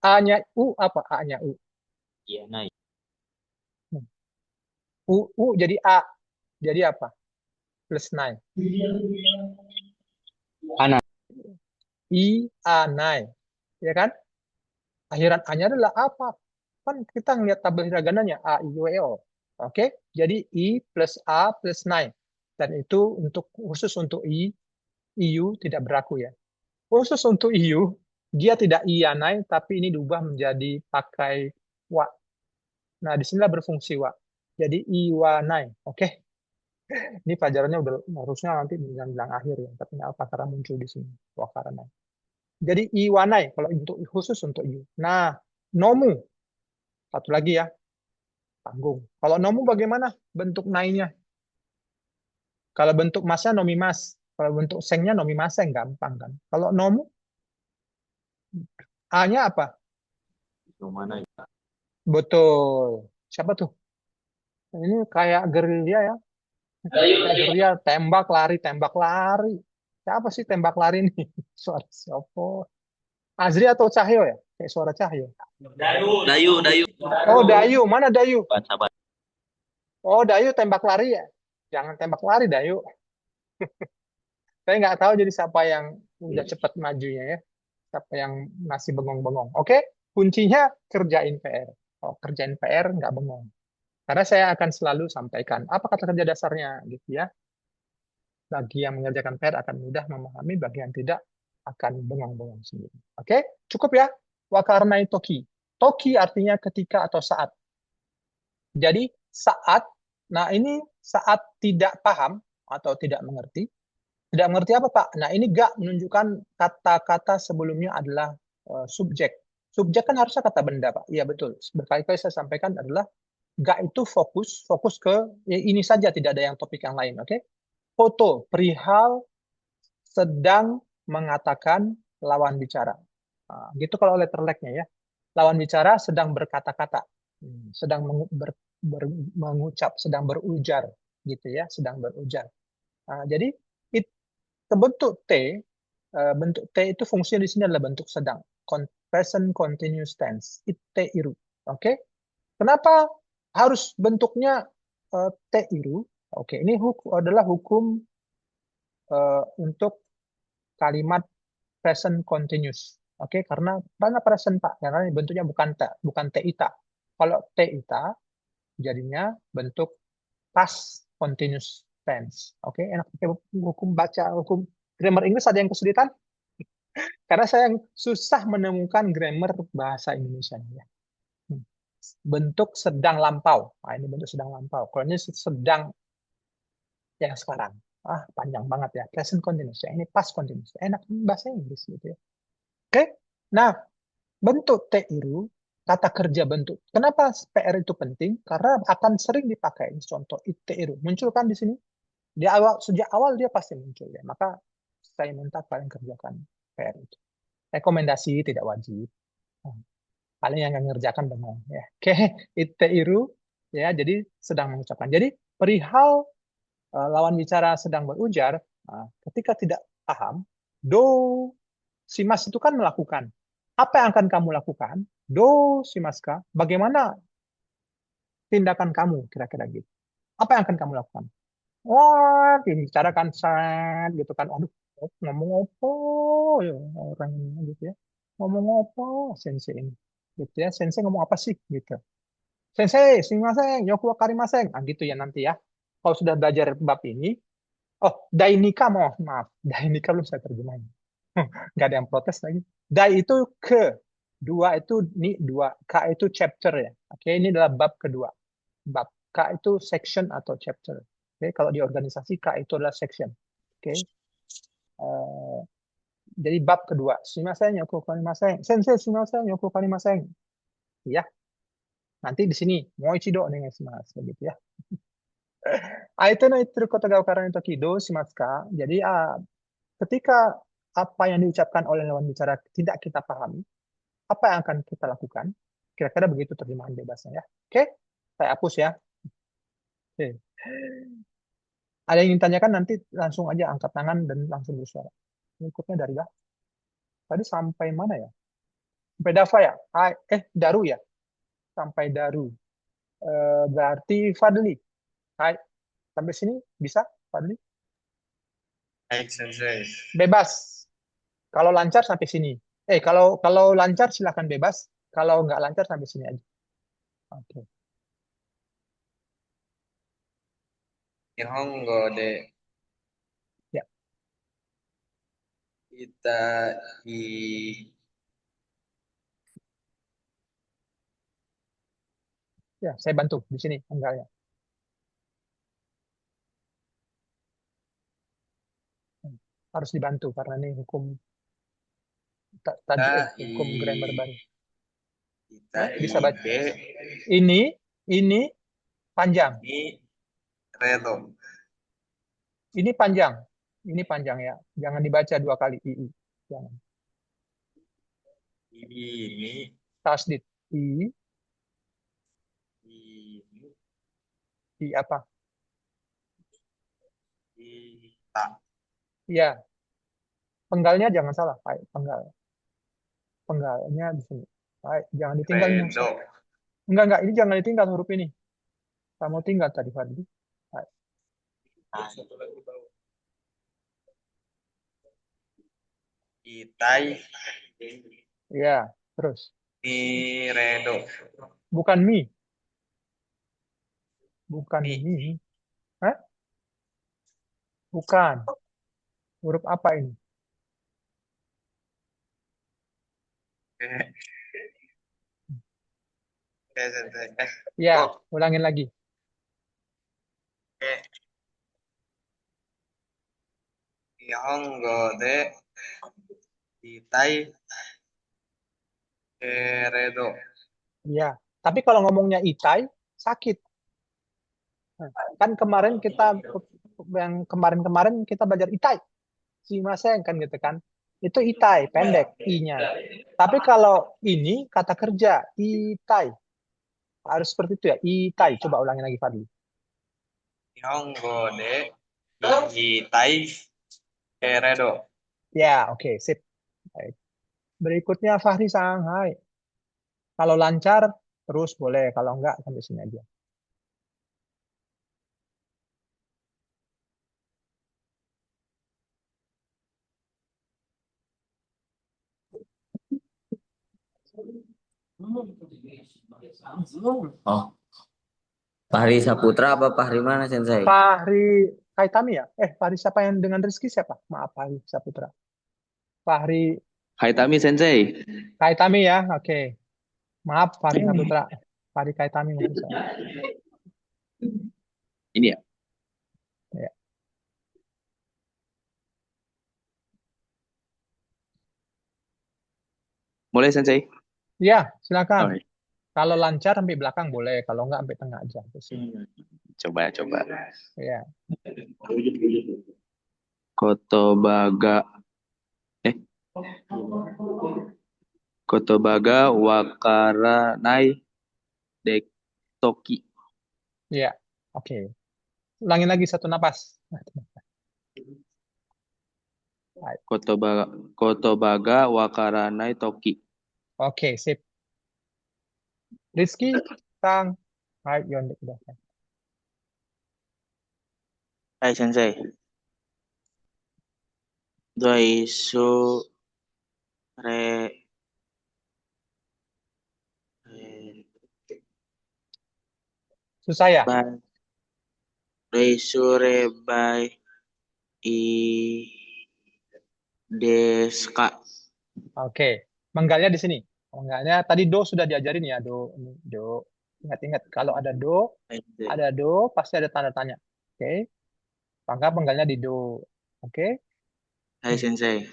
A-nya U apa? A-nya U. Iya, naik. U jadi A. Jadi apa? Plus 9. Ana. I, A, 9. Ya kan? Akhiran A-nya adalah apa? Kan kita ngelihat tabel hiragana-nya A, I, U, E, O. Oke? Jadi I plus A plus 9. Dan itu khusus untuk IU tidak berlaku ya. Khusus untuk IU, dia tidak ianai, tapi ini diubah menjadi pakai wa. Nah, disinilah berfungsi wa. Jadi iwanai. Oke? Ini pelajarannya udah harusnya nanti bilang akhir ya, tapi nggak apa karena muncul di sini wakaranai. Jadi iwanai kalau khusus untuk iu. Nah, nomu satu lagi ya, tanggung. Kalau nomu bagaimana bentuk nainya? Kalau bentuk masnya nomimas, kalau bentuk sengnya nomimaseng gampang kan. Kalau nomu A-nya apa? Yang mana ya? Betul. Siapa tuh? Ini kayak gerilya ya. Dayu, Kayak Dayu, gerilya, tembak lari, tembak lari. Siapa sih tembak lari nih? Suara siapa? Azri atau Cahyo ya? Kayak suara Cahyo. Dayu, Dayu, Dayu. Oh, Dayu. Mana Dayu? Sabar. Oh, Dayu tembak lari ya? Jangan tembak lari, Dayu. Saya nggak tahu jadi siapa yang udah cepat majunya ya. Siapa yang masih bengong-bengong. Oke, kuncinya kerjain PR. Oh, kerjain PR nggak bengong. Karena saya akan selalu sampaikan apa kata kerja dasarnya gitu ya. Bagi yang mengerjakan PR akan mudah memahami, bagi yang tidak akan bengong-bengong sendiri. Oke, cukup ya. Wakarnai toki. Toki artinya ketika atau saat. Jadi saat, nah ini saat tidak paham atau tidak mengerti. Tidak mengerti apa Pak? Nah ini gak menunjukkan kata-kata sebelumnya adalah subjek. Subjek kan harusnya kata benda Pak. Iya betul. Berkali-kali saya sampaikan adalah gak itu fokus ke ya, ini saja, tidak ada yang topik yang lain. Oke? Foto, perihal sedang mengatakan lawan bicara. Nah, gitu kalau letter lag-nya ya. Lawan bicara sedang berkata-kata, sedang mengucap, sedang berujar, gitu ya, sedang berujar. Nah, jadi bentuk T, bentuk T itu fungsinya di sini adalah bentuk sedang, present continuous tense, ite iru. Oke? Kenapa harus bentuknya T iru? Oke, ini adalah hukum untuk kalimat present continuous. Oke, karena present Pak, karena bentuknya bukan teita. Kalau teita jadinya bentuk past continuous tense. Oke, enak pakai hukum grammar Inggris, ada yang kesulitan? Karena saya yang susah menemukan grammar bahasa Indonesia ya. Bentuk sedang lampau. Nah, ini bentuk sedang lampau. Kalau ini sedang yang sekarang. Panjang banget ya. Present continuous. Ya, ini past continuous. Enak bahasa Inggris gitu ya. Oke. Nah, bentuk T iru, kata kerja bentuk. Kenapa PR itu penting? Karena akan sering dipakai. Contoh T iru. Muncul kan di sini? Sejak awal dia pasti muncul ya. Maka saya minta kalian kerjakan PR itu. Rekomendasi tidak wajib. Paling yang ngerjakan bengong ya. Oke, Ite iru ya. Jadi sedang mengucapkan. Jadi perihal lawan bicara sedang berujar, ketika tidak paham, do simas itu kan melakukan. Apa yang akan kamu lakukan? Do simaska. Bagaimana tindakan kamu kira-kira gitu? Apa yang akan kamu lakukan? Wah, dibicarakan set gitu kan. Aduh, ngomong apa ya orang ini gitu ya. Ngomong apa sensei ini? Gitu ya. Sensei ngomong apa sih gitu. Sensei, sumimasen, yoku wakarimasen. Gitu ya nanti ya. Kalau sudah belajar bab ini, dainika maaf. Dainika belum saya terjemahin. Nggak ada yang protes lagi. Dai itu ke. Dua itu dua. K itu chapter ya. Oke, ini adalah bab kedua. Bab K itu section atau chapter. Oke, kalau di organisasi K itu adalah section. Oke. Jadi bab kedua. Sumimasen, yoku wakarimasen. Sensei, sumimasen, yoku wakarimasen. Ya. Nanti di sini mau ichido dengan shimasu begitu ya. Aite no itteru koto ga wakaranai toki do shimasu ka? Jadi ketika apa yang diucapkan oleh lawan bicara tidak kita pahami, apa yang akan kita lakukan? Kira-kira begitu terjemahan bebasnya ya. Oke, saya hapus ya. Oke. Ada yang ingin tanyakan nanti langsung aja angkat tangan dan langsung bersuara. Berikutnya dari tadi sampai mana ya? Sampai Dava ya? Daru ya? Sampai Daru. Berarti Fadli. Hai. Sampai sini bisa, Fadli? Baik, Sensei. Bebas. Kalau lancar sampai sini. Kalau lancar silakan bebas. Kalau nggak lancar sampai sini aja. Oke. Nihongo de Ya. kita Ya, saya bantu di sini enggaknya. Harus dibantu karena ini hukum hukum grammar baru. kita Bisa baca. ide Ini panjang. ini redo. Ini panjang. Ini panjang ya. Jangan dibaca 2 kali. Jangan. Ini. Tasdid. Ini. I apa? Kita. Iya. Penggalnya jangan salah. Baik, penggal. Penggalnya di sini. Baik, jangan ditinggal ini. Redo. Enggak. Ini jangan ditinggal huruf ini. Kamu tinggal tadi, Fadli. Baik. Itai. Iya, terus. Redo. Bukan mi. Bukan Mi. mi. Hah? Bukan. Huruf apa ini? Oke, Sensei. Ya, Oh. ulangin lagi. Nihongo de itai redo. Iya. Tapi kalau ngomongnya itai, sakit. Nah, kan kemarin kita yang kemarin kita belajar itai. Shimasen kan gitu kan. Itu itai, pendek i-nya. Tapi kalau ini kata kerja, itai. Harus seperti itu ya, itai. Coba ulangin lagi, Fadli. Nihongo de itai redo. Ya, oke, sip. Baik. Berikutnya Fahri Shanghai. Kalau lancar, terus boleh. Kalau enggak, sampai sini aja. Oh. Fahri Saputra apa Fahri mana Sensei? Fahri Kaitami ya? Fahri siapa yang dengan Rizky siapa? Maaf, Fahri Saputra. Fahri Haitami Sensei. Kaitami ya? Oke. Maaf, Fahri Saputra. Fahri Kaitami maksud saya. Ini ya. Ya. Mulai Sensei. Ya, silakan. Oh, Kalau lancar sampai belakang boleh, kalau enggak sampai tengah aja. coba. Ya. Kotobaga. Kotobaga wakaranai dektoki. Ya. Oke. Ulangin lagi satu napas. Kotobaga wakaranai toki. Oke, sip. Rizky, Tang. Hai, Yondik udah. Hai Sensei. Doisu Susah ya? Doisu bai i deska. Oke. Menggalnya di sini. Menggalnya tadi do sudah diajarin ya, do. Ingat-ingat kalau ada do pasti ada tanda tanya. Oke. Maka penggalnya di do. Oke. Hai Sensei.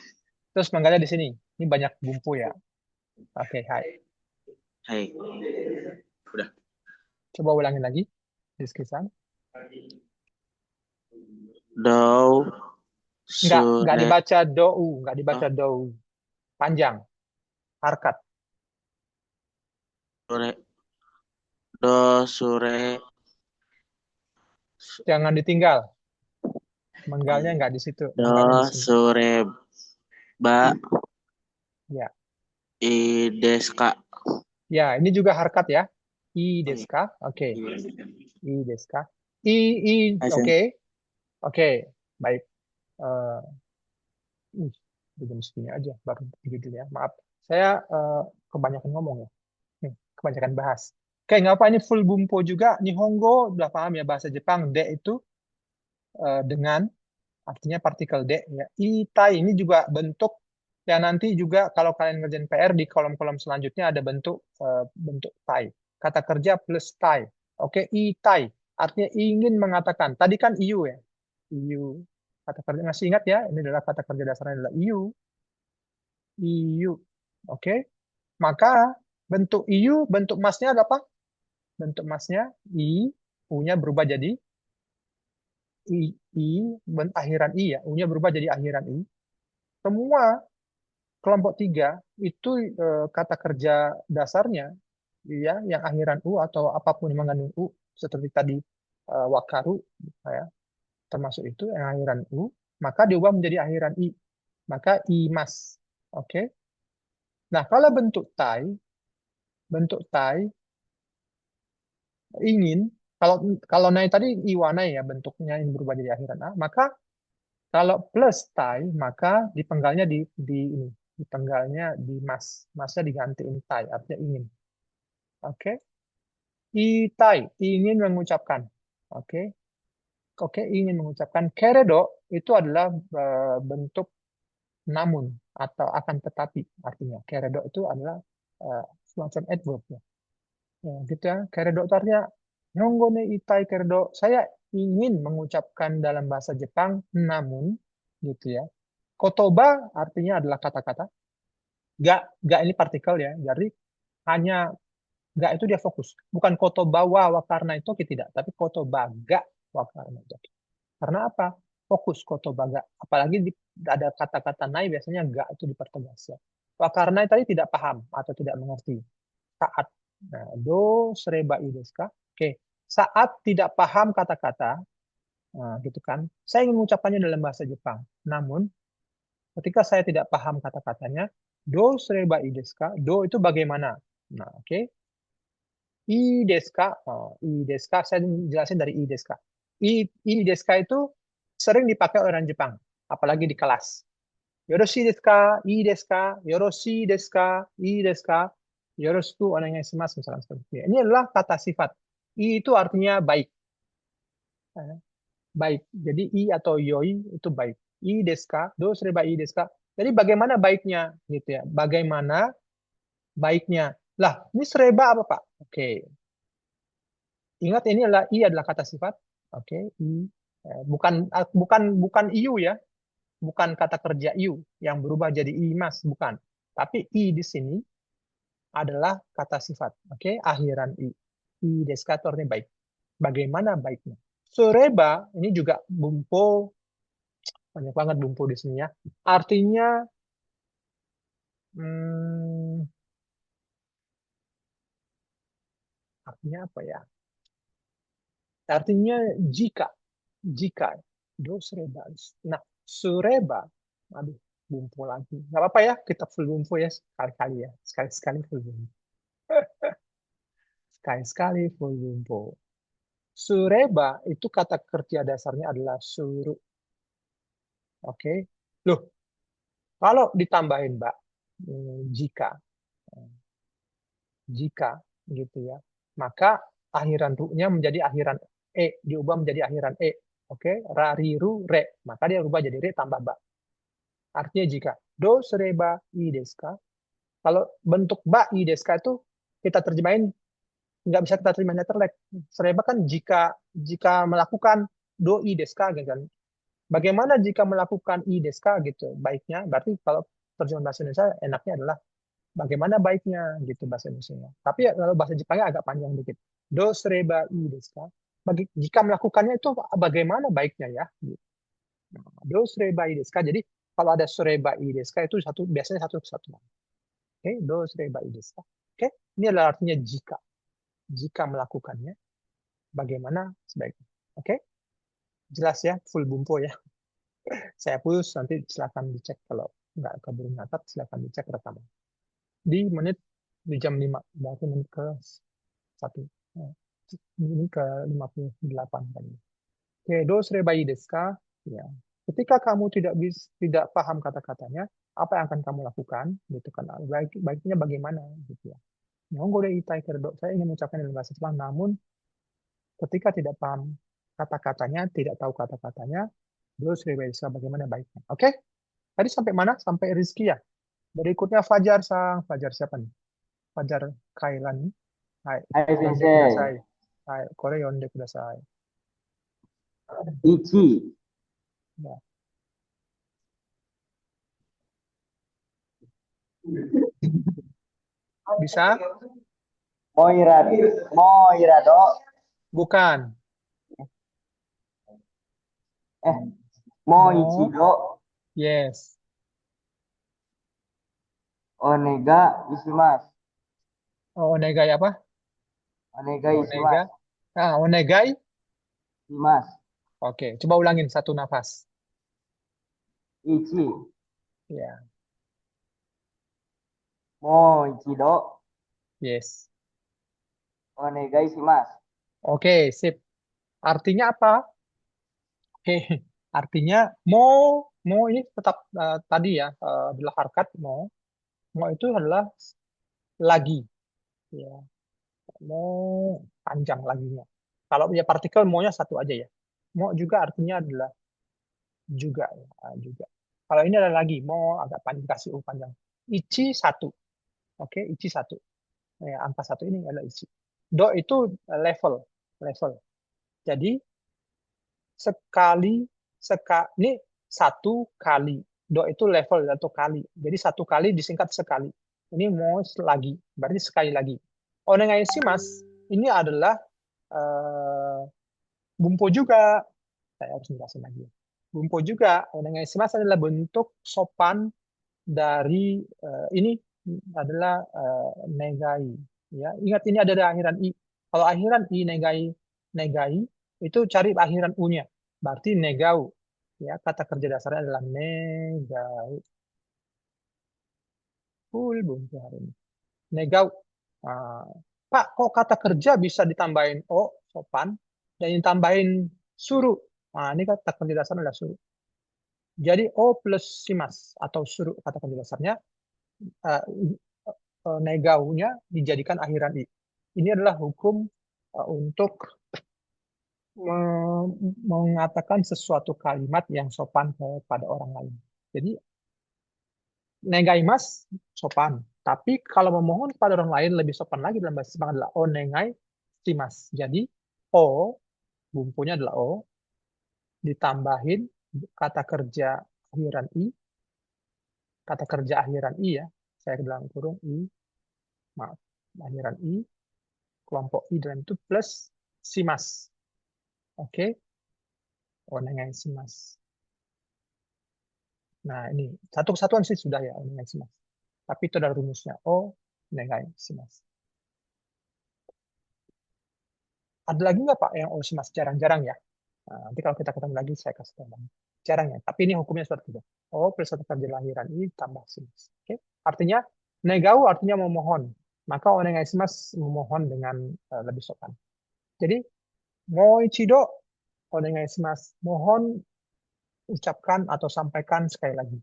Terus penggalnya di sini. Ini banyak bumbu ya. Oke, hai. Hai. Udah. Coba ulangin lagi. Diskusan. Dou Enggak dibaca dou, enggak dibaca dou. Panjang. Harkat. sure. Jangan ditinggal. Menggalnya enggak di situ. Menggalnya di sini. Sure ba. Ya. I deska. Ya, ini juga harkat ya. I deska. Oke. I deska. Oke. Oke, baik. Jam segini aja baru judul ya. Maaf. Saya kebanyakan ngomong ya. Kebanyakan bahas. Oke, nggak apa ini full bumpo juga. Nihongo udah paham ya bahasa Jepang. De itu dengan artinya partikel de ya. Itai ini juga bentuk yang nanti juga kalau kalian ngerjain PR di kolom-kolom selanjutnya ada bentuk tai. Kata kerja plus tai. Oke, itai artinya ingin mengatakan. Tadi kan iu ya. Iu. Kata kerja masih ingat ya, ini adalah kata kerja dasarnya adalah iu. Iu. Oke. Maka bentuk iu, bentuk masnya ada apa? Bentuk masnya i, u-nya berubah jadi akhiran i ya, u-nya berubah jadi akhiran i. Semua kelompok 3 itu kata kerja dasarnya ya yang akhiran u atau apapun yang mengandung u seperti tadi wakaru ya termasuk itu yang akhiran u maka diubah menjadi akhiran i maka imas. Oke. Nah, kalau bentuk tai ingin kalau kalau nai tadi iwanai ya bentuknya yang berubah jadi akhiran a maka kalau plus tai maka dipenggalnya di ini dipenggalnya di mas masnya digantiin tai artinya ingin. Oke. Itai ingin mengucapkan. Oke. Oke, ingin mengucapkan. Keredo itu adalah bentuk namun atau akan tetapi artinya. Keredo itu adalah semacam adverb ya. Ya, gitu ya. Keredo itu artinya Nihongo ne itai keredo. Saya ingin mengucapkan dalam bahasa Jepang namun gitu ya. Kotoba artinya adalah kata-kata. Ga ini partikel ya. Jadi hanya ga itu dia fokus. Bukan kotoba wa wakarna itu tidak, tapi kotoba ga wakarna itu. Karena apa? Fokus kotoba ga. Apalagi ada kata-kata nai biasanya ga itu dipertegas ya. Wakarna tadi tidak paham atau tidak mengerti. Saat nah, do sereba desu ka? Oke. Saat tidak paham kata-kata, nah, gitu kan. Saya ingin mengucapkannya dalam bahasa Jepang. Namun ketika saya tidak paham kata-katanya, do sereba desu ka? Do itu bagaimana? Nah, oke. I desu ka? Oh, I desu ka. Saya jelasin dari I desu ka. I desu ka itu sering dipakai orang Jepang, apalagi di kelas. Yoroshi desu ka? I desu ka? Yoroshi desu ka? I desu ka? Yoroshiku onegaishimasu misalnya seperti itu. Ini adalah kata sifat. I itu artinya baik. Baik. Jadi i atau yoi itu baik. I desu ka? Do sereba i desu ka? Jadi bagaimana baiknya gitu ya. Bagaimana baiknya. Lah, ini sereba apa, Pak? Oke. Ingat ini adalah i adalah kata sifat. Oke, i bukan iu ya. Bukan kata kerja iu yang berubah jadi imas, bukan. Tapi i di sini adalah kata sifat. Oke, akhiran i. I desu ka itu artinya baik. Bagaimana baiknya? Soreba ini juga bumpo banyak banget bumpo di sini ya. Artinya artinya apa ya? Artinya jika do sureba. Nah, sureba, aduh, bumpo lagi. Nggak apa-apa ya, kita full bumpo ya sekali-kali ya, sekali-sekali full bumpo. Sekali-sekali full bumpo. Sureba itu kata kerja dasarnya adalah suru. Oke, loh, kalau ditambahin mbak, jika gitu ya, maka akhiran ru-nya menjadi akhiran e, diubah menjadi akhiran e. Oke, rariru re, maka dia ubah jadi re tambah ba. Artinya jika do sereba i desu ka, kalau bentuk ba i desu ka itu kita terjemahin nggak bisa kita terjemahin letterlek. Sereba kan jika melakukan do i desu ka gitu kan. Bagaimana jika melakukan i desu ka gitu? Baiknya berarti kalau terjemahan bahasa Indonesia enaknya adalah bagaimana baiknya gitu bahasa Indonesia. Tapi kalau bahasa Jepangnya agak panjang dikit. Do sereba i desu ka? Jika melakukannya itu bagaimana baiknya ya? Do sereba i desu ka. Jadi kalau ada sereba i desu ka itu biasanya satu kesatuan. Oke, do sereba i desu ka. Oke, ini adalah artinya jika. Jika melakukannya, bagaimana sebaiknya. Oke, jelas ya, full bumpo ya. Saya push, nanti silakan dicek kalau nggak keburu nyatat, silakan dicek rekaman. Di jam 5, berarti menit ke 1. Ini ke 58 tadi. Oke, do sereba i desu ka? Ya. Ketika kamu tidak paham kata-katanya, apa yang akan kamu lakukan? Gitu kan. Baiknya bagaimana gitu ya. Nihongo de itai keredo. Saya ingin mengucapkan dalam bahasa Jepang, namun ketika tidak paham kata-katanya, tidak tahu kata-katanya, do sereba i desu ka? Bagaimana baiknya? Oke? Tadi sampai mana? Sampai Rizky ya. Berikutnya Fajar sang. Fajar siapa nih? Fajar Kailan. Hai. Hai, Yonde Sensei. kudasai. Hai. Kore yonde kudasai. Ichi. Ya. Bisa? Moira do. Bukan. Moichi do. Yes. Onega ishimasu. Oh, onegai apa? Onega Onega. ishimasu. Onegai. Shimasu. Oke, coba ulangin satu nafas. Ichi. Ya, Mo ichido. yes. Onegai shimasu. Oke, sip. Artinya apa? Oke, artinya mo ini tetap tadi ya adalah harkat mo. Mo itu adalah lagi, ya. Mo panjang laginya. Kalau ya partikel mo-nya satu aja ya. Mo juga artinya adalah juga, ya, juga. Kalau ini ada lagi mo agak panjang, kasih u panjang. Ichi satu, oke, ichi satu. Ya, angka satu ini adalah ichi. Do itu level. Jadi sekali ini satu kali. Do itu level atau kali. Jadi satu kali disingkat sekali. Ini mau lagi, berarti sekali lagi. Onegai shimasu ini adalah bumpo juga. Saya harus jelasin lagi. Bumpo juga. Onegai shimasu adalah bentuk sopan dari ini adalah negai. Ya, ingat ini ada di akhiran i. Kalau akhiran i negai itu cari akhiran u-nya. Berarti negau. Ya, kata kerja dasarnya adalah negau. Full bumbu hari ini. Negau. Pak, kok kata kerja bisa ditambahin o, sopan, dan ditambahin suruh. Nah, ini kata kerja dasarnya adalah suruh. Jadi o plus simas atau suruh kata kerja dasarnya, negaunya dijadikan akhiran i. Ini adalah hukum untuk mengatakan sesuatu kalimat yang sopan kepada orang lain. Jadi negaimas sopan, tapi kalau memohon kepada orang lain lebih sopan lagi dalam bahasa Jepang adalah onegai shimasu. Jadi o bumpunya adalah o ditambahin kata kerja akhiran i, kata kerja akhiran i ya, saya dalam kurung i, maaf, akhiran i, kelompok i dalam itu plus shimasu. Oke, onegai shimasu. Nah, ini satu kesatuan sih sudah ya, onegai shimasu. Tapi itu adalah rumusnya. Onegai shimasu. Ada lagi nggak Pak yang shimasu jarang-jarang ya? Nah, nanti kalau kita ketemu lagi saya kasih tahu. Jarang ya, tapi ini hukumnya seperti itu. Plus kata kerja lahiran i tambah shimasu. Oke? Artinya, negau artinya memohon. Maka onegai shimasu memohon dengan lebih sopan. Jadi, moichido onegai shimasu. Mohon ucapkan atau sampaikan sekali lagi.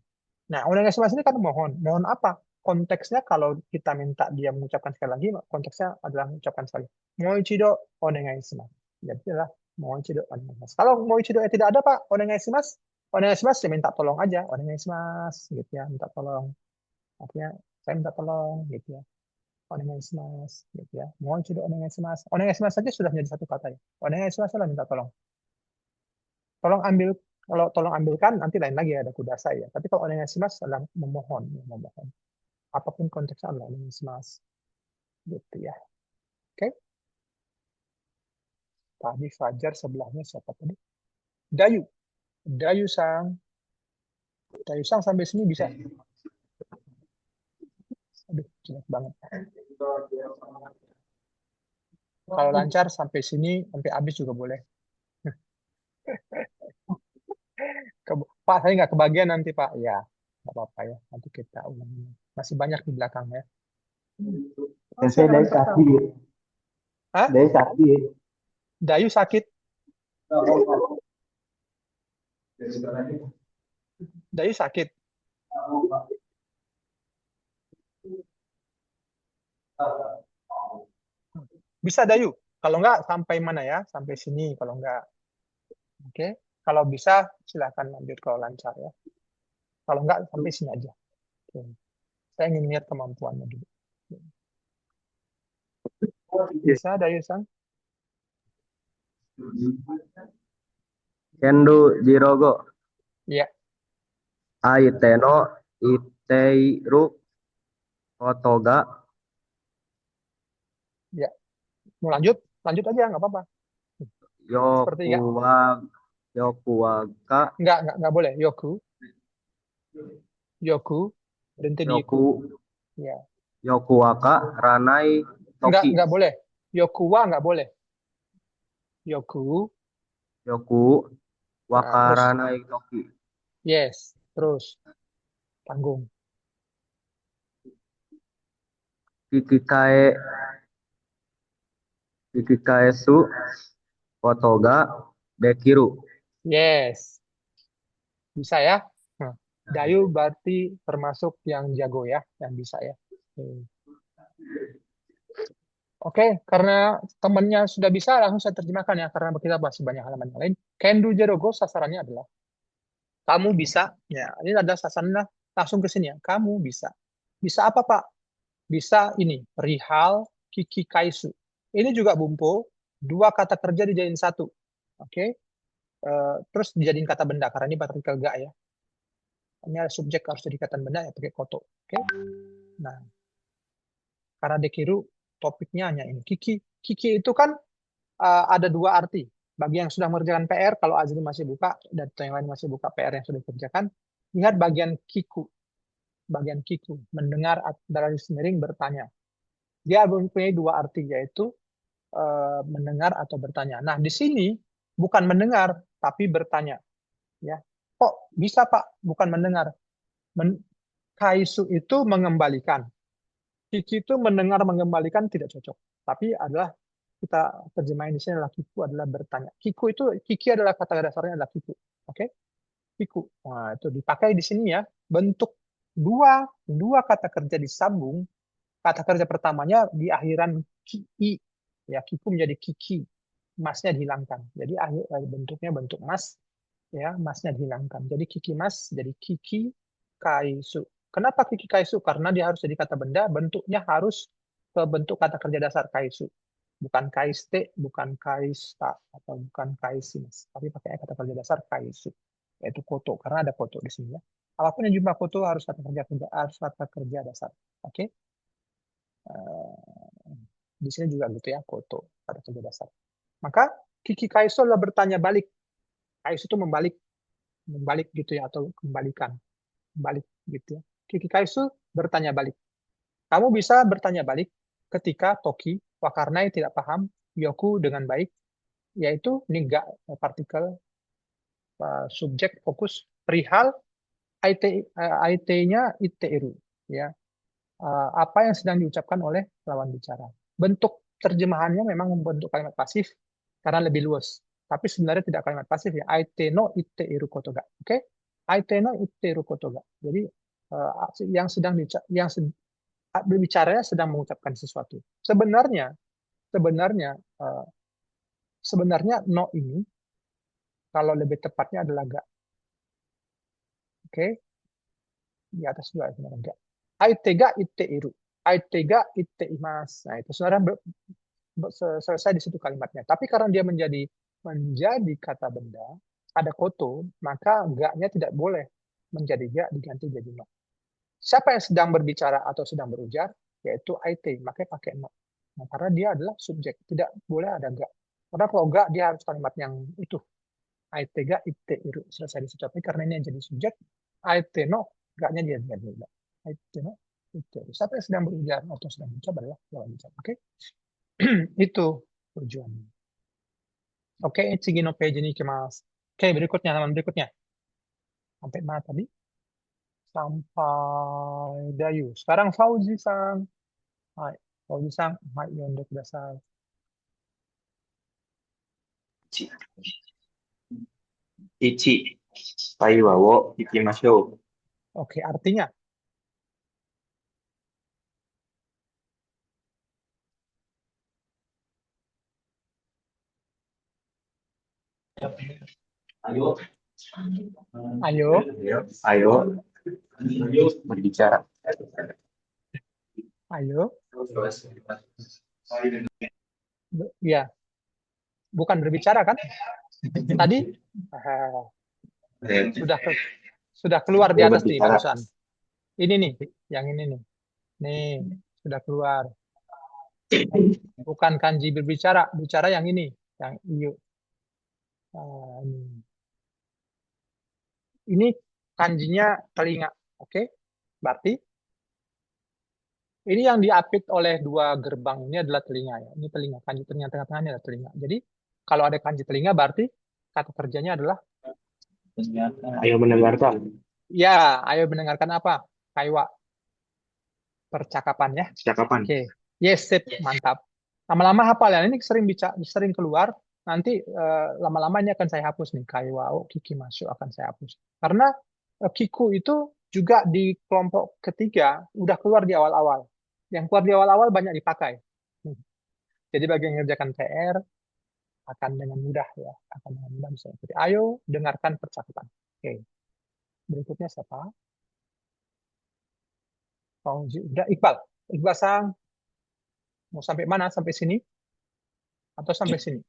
Nah, onegai shimasu ini kan mohon. Mohon apa? Konteksnya kalau kita minta dia mengucapkan sekali lagi, konteksnya adalah mengucapkan sekali. Moichido onegai shimasu. Jadi adalah moichido onegai shimasu. Kalau moichido tidak ada Pak, onegai shimasu. Onegai shimasu ya minta tolong aja. Onegai shimasu gitu ya, minta tolong. Artinya saya minta tolong gitu ya. Onegai shimasu gitu ya. Moichido onegai shimasu. Onegai shimasu saja sudah menjadi satu kata ya. Onegai shimasu adalah minta tolong. Tolong ambil, kalau tolong ambilkan nanti lain lagi ada kudasai ya. Tapi kalau onegai shimasu adalah memohon, memohon. Apapun konteksnya adalah onegai shimasu. Gitu ya. Oke. Tadi Fajar sebelahnya siapa tadi? Dayu. Dayu-sang. Dayu-sang sampai sini bisa. Aduh, jelek banget. Kalau lancar sampai sini, sampai habis juga boleh. Pak, saya nggak kebagian nanti, Pak. Ya, nggak apa-apa ya. Nanti kita ulangi. Masih banyak di belakang ya. Sensei dari sakit. Hah? Dari sakit. Dayu sakit. Dayu sakit. Bisa Dayu. Kalau nggak sampai mana ya? Sampai sini kalau nggak. Oke. Kalau bisa silakan lanjut kalau lancar ya. Kalau nggak sampai sini aja. Oke. Saya ingin lihat kemampuannya dulu. Bisa Dayu-san? Kendu Jirogo. Iya. Aiteno Iteiru Otoga. Ya. Mau lanjut? Lanjut aja, nggak apa-apa. Seperti ya. Yokuwaka. Nggak boleh. Yoku. Berhenti di Yoku. Ya, Yokuwaka Ranai Toki. nggak boleh. Yokuwa nggak boleh. Yoku, Yoku nah, terus Wakaranai Toki. yes, terus tanggung. Kikikae Kikikaesu Kotoga Dekiru. Yes, bisa ya. Nah, Dayu berarti termasuk yang jago ya, yang bisa ya. Oke, karena temannya sudah bisa, langsung saya terjemahkan ya, karena kita masih banyak halaman yang lain. Kendu Jerogo sasarannya adalah kamu bisa, ya ini ada sasarannya langsung ke sini ya. Kamu bisa. Bisa apa Pak? Bisa ini, perihal kiki kaisu. Ini juga bumpo, dua kata kerja dijadiin satu. Oke. Terus dijadiin kata benda, karena ini partikel ga ya. Ini ada subjek harus jadi kata benda ya pakai koto. Oke. Nah, karena dekiru topiknya hanya ini. Kiki. Kiki itu kan ada dua arti. Bagi yang sudah mengerjakan PR, kalau Azri masih buka dan yang lain masih buka PR yang sudah dikerjakan, ingat bagian kiku. Bagian kiku, mendengar dari sendiri bertanya. Dia mempunyai dua arti, yaitu mendengar atau bertanya. Nah, di sini bukan mendengar, tapi bertanya. Ya, kok bisa Pak bukan mendengar? Kaisu itu mengembalikan. Kiki itu mendengar mengembalikan tidak cocok. Tapi adalah kita terjemahin di sini adalah kiku adalah bertanya. Kiki adalah kata dasarnya adalah kiku. Oke? Kiku. Nah, itu dipakai di sini ya. Bentuk dua kata kerja disambung. Kata kerja pertamanya di akhiran ki. Ya, kiku menjadi kiki. Masnya dihilangkan. Jadi bentuknya bentuk mas. Ya, masnya dihilangkan. Jadi kiki mas jadi kiki kaisu. Kenapa kiki kaisu? Karena dia harus jadi kata benda, bentuknya harus ke bentuk kata kerja dasar kaisu. Bukan kaiste, bukan kaista, atau bukan kaisimas. Tapi pakai kata kerja dasar kaisu. Yaitu koto, karena ada koto di sini ya. Apapun yang jumlah koto harus kata kerja dasar. Oke? Di sini juga gitu ya, koto, kata kerja dasar. Maka kiki kaisu adalah bertanya balik. Kaisu itu membalik gitu ya, atau kembalikan. Balik gitu ya. Kiki kaisu bertanya balik. Kamu bisa bertanya balik ketika Toki, Wakarnai tidak paham Yoku dengan baik, yaitu niga, partikel subjek fokus perihal IT-nya iteiru, ya. Apa yang sedang diucapkan oleh lawan bicara. Bentuk terjemahannya memang membentuk kalimat pasif karena lebih luas. Tapi sebenarnya tidak kalimat pasif ya. Aite no iteiru kotoga. Oke? Aite no iteiru kotoga. Jadi yang sedang berbicaranya sedang mengucapkan sesuatu. Sebenarnya no ini kalau lebih tepatnya adalah ga. Oke? Di atas juga sebenarnya ga. Aitega iteiru. Aitega iteimas. Nah, itu sebenarnya selesai di situ kalimatnya. Tapi karena dia menjadi kata benda, ada koto, maka ga-nya tidak boleh menjadi ga diganti jadi no. Siapa yang sedang berbicara atau sedang berujar, yaitu IT, makanya pakai no. Nah, karena dia adalah subjek, tidak boleh ada ga. Karena kalau ga, dia harus kalimat yang itu. IT ga, IT iru, selesai di situ. Tapi karena ini yang jadi subjek, IT no, ga-nya dia ganti. IT no, IT iru. Siapa yang sedang berujar atau sedang mencoba adalah lawan bicara. Oke? Itu tujuannya. Oke,次のページに行きます. Oke, berikutnya, halaman berikutnya. Sampai mana tadi? Sampai Dayu. Sekarang Fauzi-san. Hai, Fauzi-san. Hai, yonde kudasai. Ichi. Taiwa wo ikimashou. Oke, artinya. Ayo. Ayo. Ayo. Berbicara. Ayo. Ya. Bukan berbicara kan? Tadi sudah keluar di atas nih barusan. Ini nih, yang ini nih. Nih, sudah keluar. Bukan kanji berbicara, bicara yang ini, yang iyo. Ini kanjinya telinga, oke? Berarti Ini yang diapit oleh dua gerbang ini adalah telinga ya. Ini telinga, kanji telinga tengah-tengah ini adalah telinga. Jadi kalau ada kanji telinga berarti kata kerjanya adalah Ayo mendengarkan. ya, ayo mendengarkan apa? Kaiwa, percakapan ya. Cakapan. Oke. Yes, sip, mantap. Lama-lama hafal ya. Ini sering keluar. Nanti lama-lama ini akan saya hapus nih. Kaiwa, oh, kiki masuk akan saya hapus. Karena kiku itu juga di kelompok ketiga udah keluar di awal-awal. Yang keluar di awal-awal banyak dipakai. Jadi bagi yang mengerjakan PR akan dengan mudah ya. Akan dengan mudah bisa ikuti. Ayo dengarkan percakapan. Oke. Berikutnya siapa? Fauzi. Udah Iqbal. Iqbal Sang. Mau sampai mana? Sampai sini? Atau sampai sini?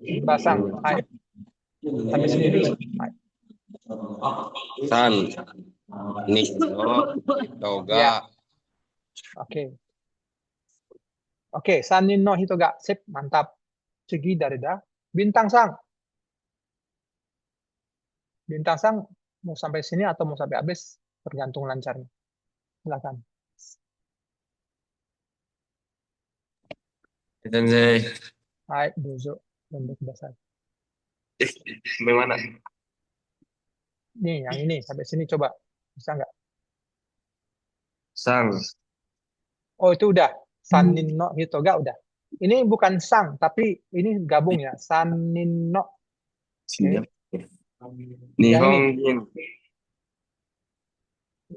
Iqbal Sang. Hai. Sampai sini dulu. Hai. San, Nino, Toga, Ya. Oke. Oke, Sanin no Hitoga. Sip, mantap. Segi Darida. Bintang Sang. Bintang Sang mau sampai sini atau mau sampai habis? Tergantung lancarnya. Silakan. Sensei. Hai, dozo. Untuk dasar. Bagaimana? Nih, yang ini. Sampai sini coba. Bisa nggak? Sang, Oh, itu udah. Sanin no Hitoga udah. Ini bukan Sang, tapi ini gabung ya. Sanin no. Oke. Nihong Jin,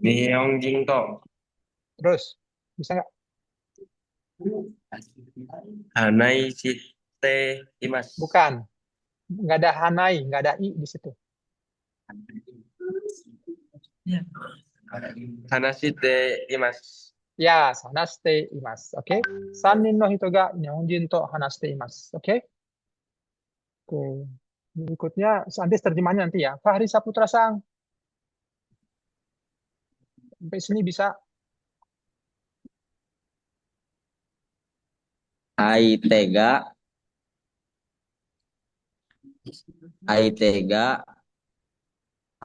Nihong Jin to, Terus. Bisa nggak? Hanai Shite Imas. Bukan. Nggak ada Hanai, nggak ada I di situ. Hanashite Imas. Ya, hanaste imasu. Oke. Sanin no hito ga nihonjin to hanaste imasu. Oke. Oke. Berikutnya, nanti terjemahnya nanti ya. Fahri Saputra Sang. Sampai sini bisa. Aitega, Aitega,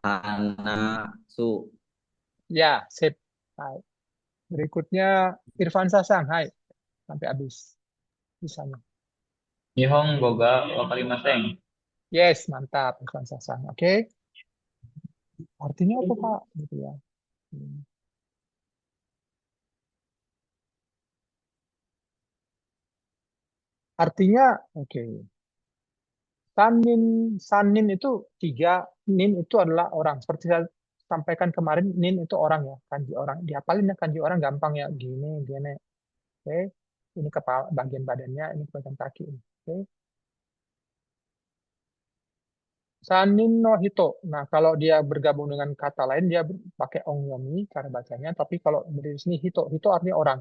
Hanasu. Ya, sip. Hai. Berikutnya, Irfan Sasang. Hai. Sampai habis. Bisanya. Nihong Goga Wakarimaseng. Yes, mantap. Irfan Sasang. Oke. Artinya apa, Pak? Gitu ya. Artinya, oke. Sanin itu tiga, nin itu adalah orang. Seperti saya sampaikan kemarin, nin itu orang ya, kanji orang. Dihafalin ya kanji orang gampang ya, gini, gini. Oke, ini kepala, bagian badannya, ini bagian kaki. Oke. Sanin no hito. Nah, kalau dia bergabung dengan kata lain, dia pakai ongyomi cara bacanya. Tapi kalau dari sini hito, hito artinya orang.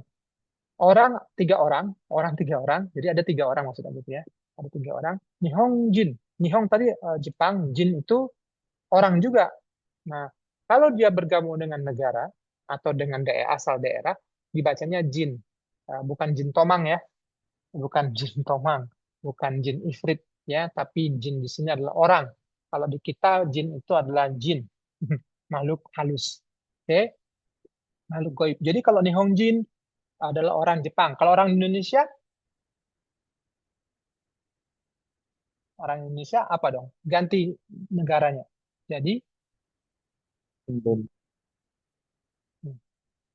Orang tiga orang. Jadi ada tiga orang maksudnya gitu ya. Ada tiga orang. Nihong Jin. Nihong tadi Jepang, Jin itu orang juga. Nah, kalau dia bergabung dengan negara atau dengan daerah asal daerah, dibacanya Jin. Bukan Jin Tomang ya. Bukan Jin Tomang. Bukan Jin Ifrit ya, tapi Jin di sini adalah orang. Kalau di kita Jin itu adalah Jin. Makhluk halus. Oke? Makhluk goib. Jadi kalau Nihong Jin adalah orang Jepang. Kalau orang Indonesia apa dong? Ganti negaranya. Jadi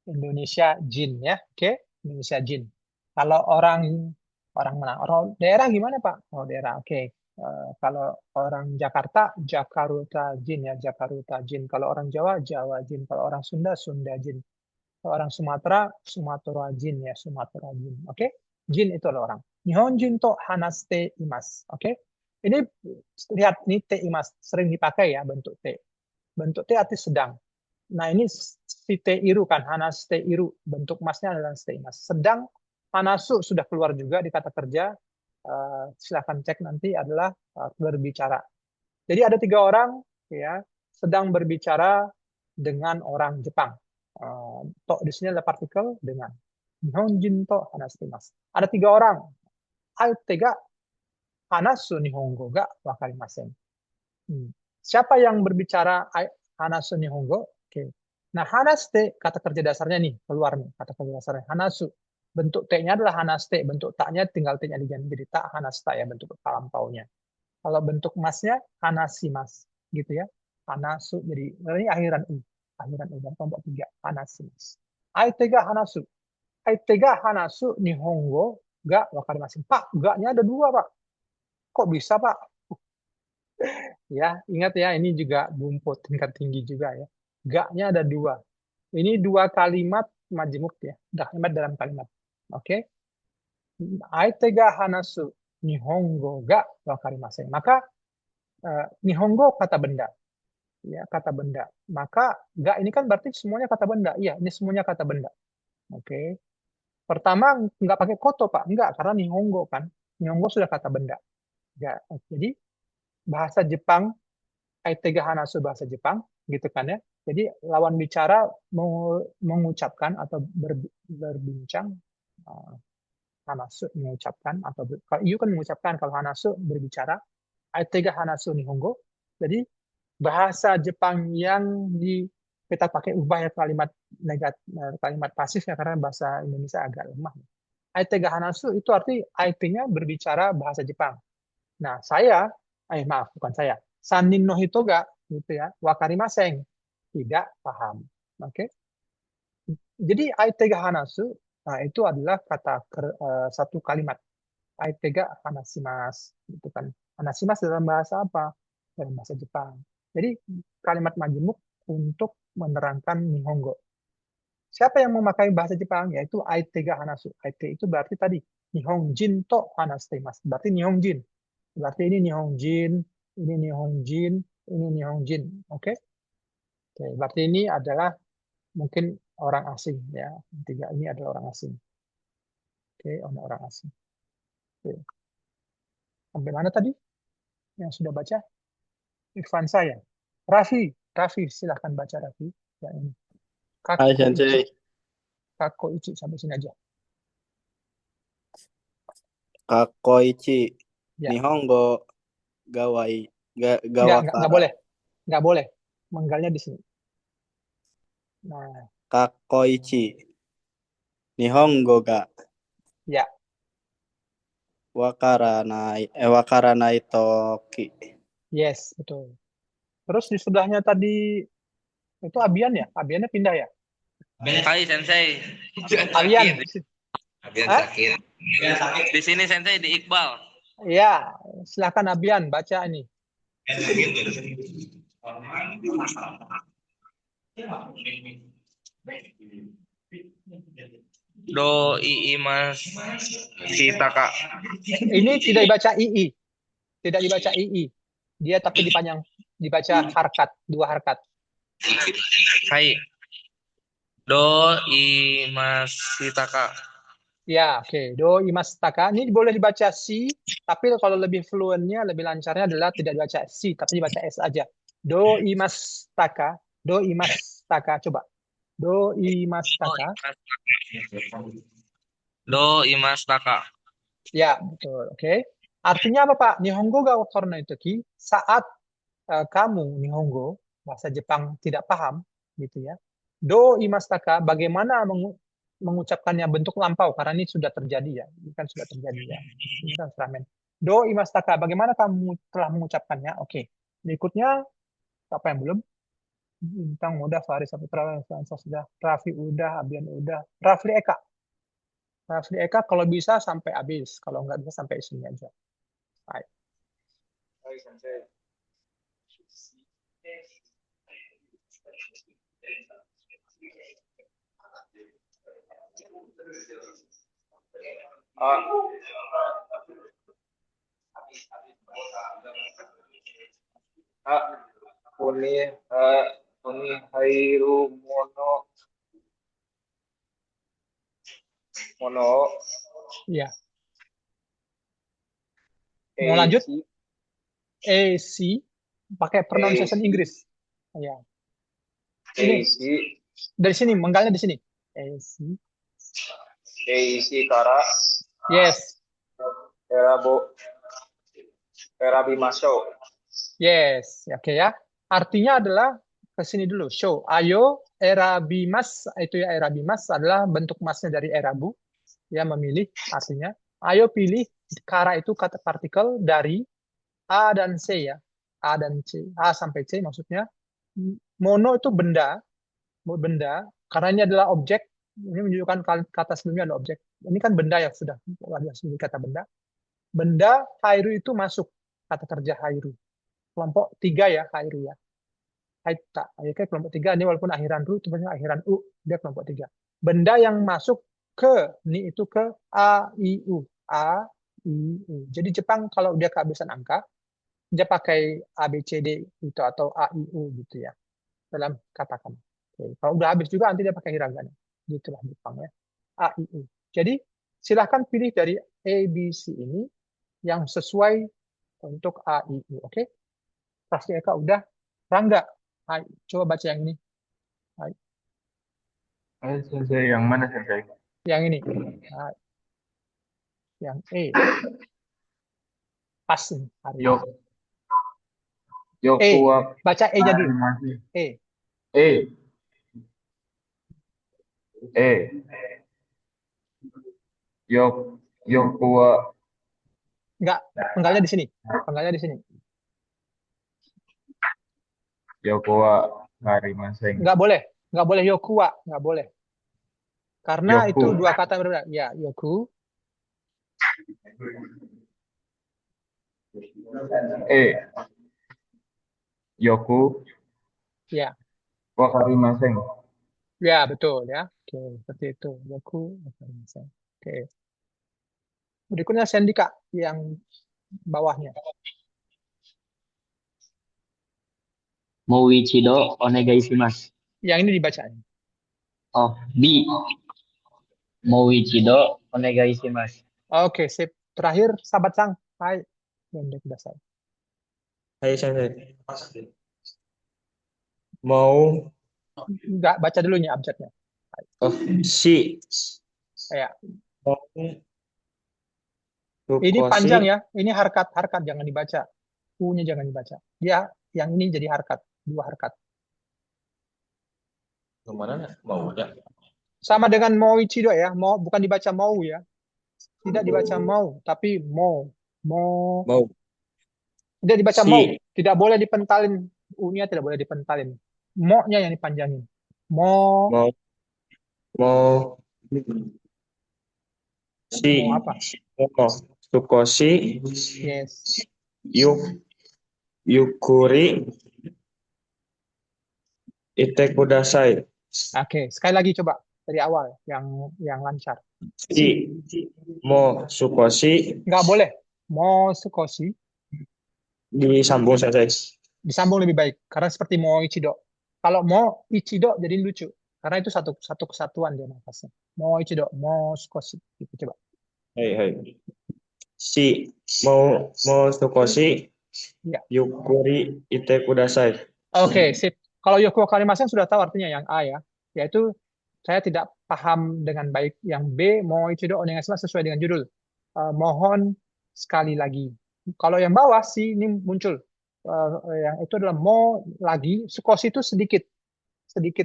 Indonesia Jin ya. Oke, Indonesia Jin. Kalau orang mana? Orang daerah gimana, Pak? Oh, daerah. Oke. Kalau orang Jakarta, Jakarta Jin ya, Jakarta Jin. Kalau orang Jawa, Jawa Jin. Kalau orang Sunda, Sunda Jin. Kalau orang Sumatera, Sumatera Jin ya, Sumatera Jin. Oke? Jin itu adalah orang. Nihon Jin to hanaste imasu. Oke? Ini lihat nih te imas sering dipakai ya bentuk te. Bentuk te arti sedang. Nah, ini si te iru kan, hanaste iru. Bentuk masnya adalah te imas. Sedang hanasu sudah keluar juga di kata kerja. Silahkan cek nanti adalah berbicara. Jadi ada tiga orang ya sedang berbicara dengan orang Jepang. To di sini adalah partikel dengan. Nihonjin to hanaste imasu. Ada tiga orang. Aitega hanasu nihongo ga wakarimasen. Siapa yang berbicara hanasu nihongo? Oke. Nah, hanaste, kata kerja dasarnya nih, keluar nih, kata kerja dasarnya. Hanasu. Bentuk T-nya adalah hanaste, bentuk taknya tinggal T-nya diganti jadi tak hanasta ya, bentuk lampaunya. Kalau bentuk masnya, hanasimas. Gitu ya. Hanasu, jadi ini akhiran U. Akhiran U, dan kelompok 3, hanasimas. Aitega hanasu. Aitega hanasu nihongo ga wakarimasen. Pak, ga-nya ada 2, Pak. Kok bisa, Pak? Ya, ingat ya, ini juga bumput tingkat tinggi juga ya. Ga-nya ada 2. Ini 2 kalimat majemuk ya. Kalimat dalam kalimat. Oke. Aitega hanasu nihongo ga wakarimasen. Maka nihongo kata benda. Ya, kata benda. Maka ga ini kan berarti semuanya kata benda. Iya, ini semuanya kata benda. Oke. Pertama nggak pakai koto, Pak. Nggak, karena nihongo kan. Nihongo sudah kata benda. Ya, jadi bahasa Jepang, aitega hanasu bahasa Jepang, gitu kan ya. Jadi lawan bicara mengucapkan atau berbincang, hanasu mengucapkan, atau kalau Iyu kan mengucapkan, kalau hanasu berbicara, aitega hanasu nihongo. Jadi bahasa Jepang yang kita pakai ubah ya kalimat kalimat pasif ya, karena bahasa Indonesia agak lemah. Aitega hanasu itu arti IT-nya berbicara bahasa Jepang. Nah, maaf, bukan saya. Sanin no hito ga, gitu ya. Wakarimasen, tidak paham. Oke. Jadi aitega hanasu, nah itu adalah kata satu kalimat. Aitega hanasimas, gitu kan. Hanasimas dalam bahasa apa? Dalam bahasa Jepang. Jadi kalimat majemuk untuk menerangkan nihongo. Siapa yang memakai bahasa Jepang? Yaitu aitega hanasu. Aite itu berarti tadi nihongjin to hanashitemasu. Berarti nihongjin. Berarti ini nihongjin, ini nihongjin, ini nihongjin. Oke? Oke, berarti ini adalah mungkin orang asing ya. Tiga ini adalah orang asing. Oke, orang asing. Oke. Sampai mana tadi? Yang sudah baca? Irfan saya. Raffi, silahkan baca Raffi. Ya, ini. Hai, Sensei. Kakoichi sampai sini aja. Kakoichi. Ya. Nihongo gawai. Nggak boleh. Nggak boleh. Menggalnya di sini. Nah, Kakoichi. Nihongo ga ya. wakaranai toki. Yes, betul. Terus di sebelahnya tadi itu Abian ya? Abiannya pindah ya? Hai Sensei. Abian. Abian Hah? sakit. Di sini Sensei di Iqbal. Ya, silakan Abian baca ini. Do iimas shitaka. Ini tidak dibaca II. Tidak dibaca II. Dia tapi dipanjang, dibaca harkat, 2 harkat. Hai. Do iimas shitaka. Ya, oke. Do imastaka. Ini boleh dibaca si, tapi kalau lebih fluentnya, lebih lancarnya adalah tidak dibaca si, tapi dibaca s aja. Do imastaka. Do imastaka. Coba. Do imastaka. Do imastaka. Ya, betul. Oke. Artinya apa, Pak? Nihongo ga wakaranai toki, saat kamu Nihongo, bahasa Jepang tidak paham, gitu ya. Do imastaka, bagaimana mengucapkannya bentuk lampau, karena ini sudah terjadi ya. Ini kan sudah terjadi ya. Ini kan ramen. Do imastaka, bagaimana kamu telah mengucapkannya? Oke. Berikutnya, apa yang belum? Bintang udah, Faris Saputra, sudah, Raffi udah, Abian udah, Rafli Eka. Rafli Eka kalau bisa sampai habis, kalau nggak bisa sampai sini aja. Baik. Kuni hairu mono Iya. Mau lanjut? AC pakai pronunciation Inggris. Ya. Ini dari sini, menggalnya di sini. AC. kara Yes. erabimasho. Yes. Oke ya. Artinya adalah ke sini dulu. Show. Ayo erabimas, itu ya erabimas adalah bentuk masnya dari erabu. Ya, memilih artinya. Ayo pilih kara itu kata partikel dari A dan C ya. A dan C. A sampai C maksudnya. Mono itu benda, karena ini adalah objek. Ini menunjukkan kata sebelumnya ada objek. Ini kan benda yang sudah kata benda. Benda hairu itu masuk kata kerja hairu. Kelompok 3 ya hairu ya. Haita. Oke, kelompok 3 ini walaupun akhiran ru itu banyak akhiran u, dia kelompok 3. Benda yang masuk ke ini itu ke A I U. A I U. Jadi Jepang kalau dia kehabisan angka, dia pakai A B C D itu atau A I U gitu ya. Dalam katakan. Oke. Kalau udah habis juga nanti dia pakai hiragana. Gitulah Jepang ya. A I U. Jadi silahkan pilih dari A B C ini yang sesuai untuk A I U. Oke. Pasti Eka udah. Rangga, hai, coba baca yang ini. Hai. Sensei, yang mana Sensei? Yang ini. Hai. Yang E. Pas nih hari ini. Yokuwa Baca E-nya dulu. Harimase. E. Yokuwa. Enggak, penggalnya di sini. Penggalnya di sini. Yokuwa Harimase. Enggak boleh yokuwa, enggak boleh. Karena Yoku. itu dua kata berbeda. Ya, yoku. Yoku. Ya. Wa Harimase. Ya, betul ya. Oke, seperti itu. Yoku. Oke. Berikutnya Sendika yang bawahnya. Mouichido onegai shimasu. Yang ini dibaca. Oh, B. Mouichido onegai shimasu. Oke, sip. Terakhir, sahabat Sang. Hai. Pendek dasar. Hai Sensei. Mau Enggak, baca dulu nih abjadnya. si Ya. mau Ini Sukoshi. panjang ya. Ini harkat jangan dibaca. U-nya jangan dibaca. Dia yang ini jadi harkat, dua harkat. Kemana mau ya? Sama dengan moichido ya. Mau bukan dibaca mau ya. Tidak dibaca mau, tapi mau. Mau. Mau Tidak dibaca Si. mau. Tidak boleh dipentalin. U-nya tidak boleh dipentalin. Mo-nya yang dipanjangin. Mo. mau si Mau apa? mau Sukoshi Yes. Yukuri Ite kudasai. Oke, sekali lagi coba dari awal yang lancar. Si mau Sukoshi Nggak boleh. Mo sukoshi disambung Sensei. disambung lebih baik karena seperti mo ichido. Kalau mo ichido jadi lucu karena itu satu kesatuan dia nafasnya. Mo ichido, mo sukoshi gitu coba. Hai. Si mau Sukoshi Ya. Yukuri Ite kudasai. Oke, sip. Kalau yoku wakarimasen sudah tahu artinya yang A ya, yaitu saya tidak paham dengan baik. Yang B, mo ichido onegaishimasu sesuai dengan judul. Mohon sekali lagi. Kalau yang bawah sih ini muncul. Yang itu adalah mo lagi. Sukoshi itu sedikit.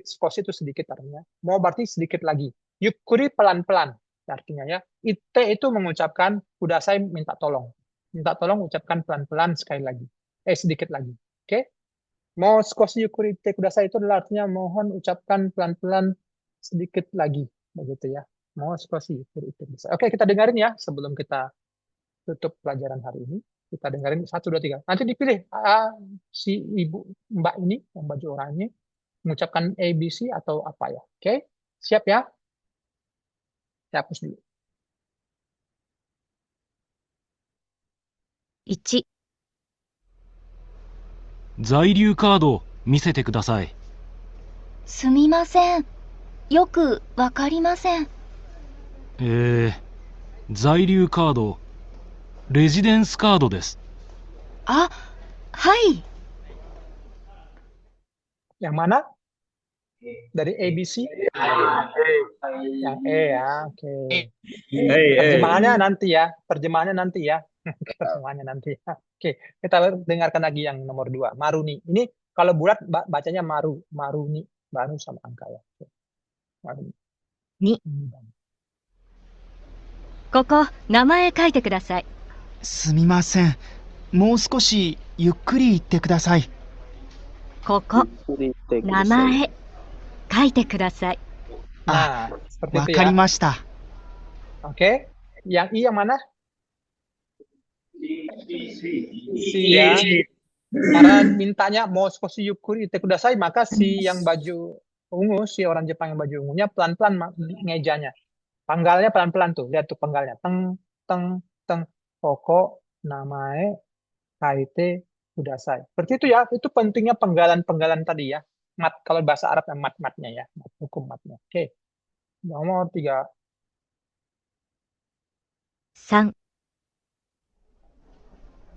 Sukoshi itu sedikit artinya. Mo berarti sedikit lagi. Yukuri pelan-pelan artinya ya. Ite itu mengucapkan kudasai minta tolong. Minta tolong ucapkan pelan-pelan sekali lagi. Sedikit lagi. Oke? Mau sukoshi yukuri ite kudasai itu adalah artinya mohon ucapkan pelan-pelan sedikit lagi. Begitu ya. Mau sukoshi yukuri ite kudasai. Oke, kita dengerin ya sebelum kita tutup pelajaran hari ini. Kita dengerin 1, 2, 3. Nanti dipilih si ibu mbak ini yang baju oranye mengucapkan ABC atau apa ya. Oke? Siap ya? Saya hapus dulu. 1、在留カード見せてください。すみません。よくわかりません。在留カード、レジデンスカードです。あ、はい。 Yang mana? Dari ABC? Yang E ya. Oke. Terjemahannya nanti ya. Terjemahannya nanti ya. Oke, kita dengarkan lagi yang nomor 2. Maruni. Ini Kalau bulat bacanya maru, maruni, baru sama angka ya. Maruni. 2、ここ、名前書いてください。すみません。もう少しゆっくり言ってください。ここ、名前書いてください。 Nah, seperti わ itu かり ya. ました。 Oke. Yang I yang mana? Si ya. Karena mintanya mau skoshi yukuri ite kudasai, maka si yang baju ungu, si orang Jepang yang baju ungunya pelan-pelan ngejanya. Panggalnya pelan-pelan tuh, lihat tuh panggalnya. Teng, teng, teng. Koko, namae, kaite, kudasai. Seperti itu ya, itu pentingnya penggalan-penggalan tadi ya. Mat, kalau bahasa Arab yang mat-matnya ya, mat, hukum matnya. Oke. Nomor 3. 3、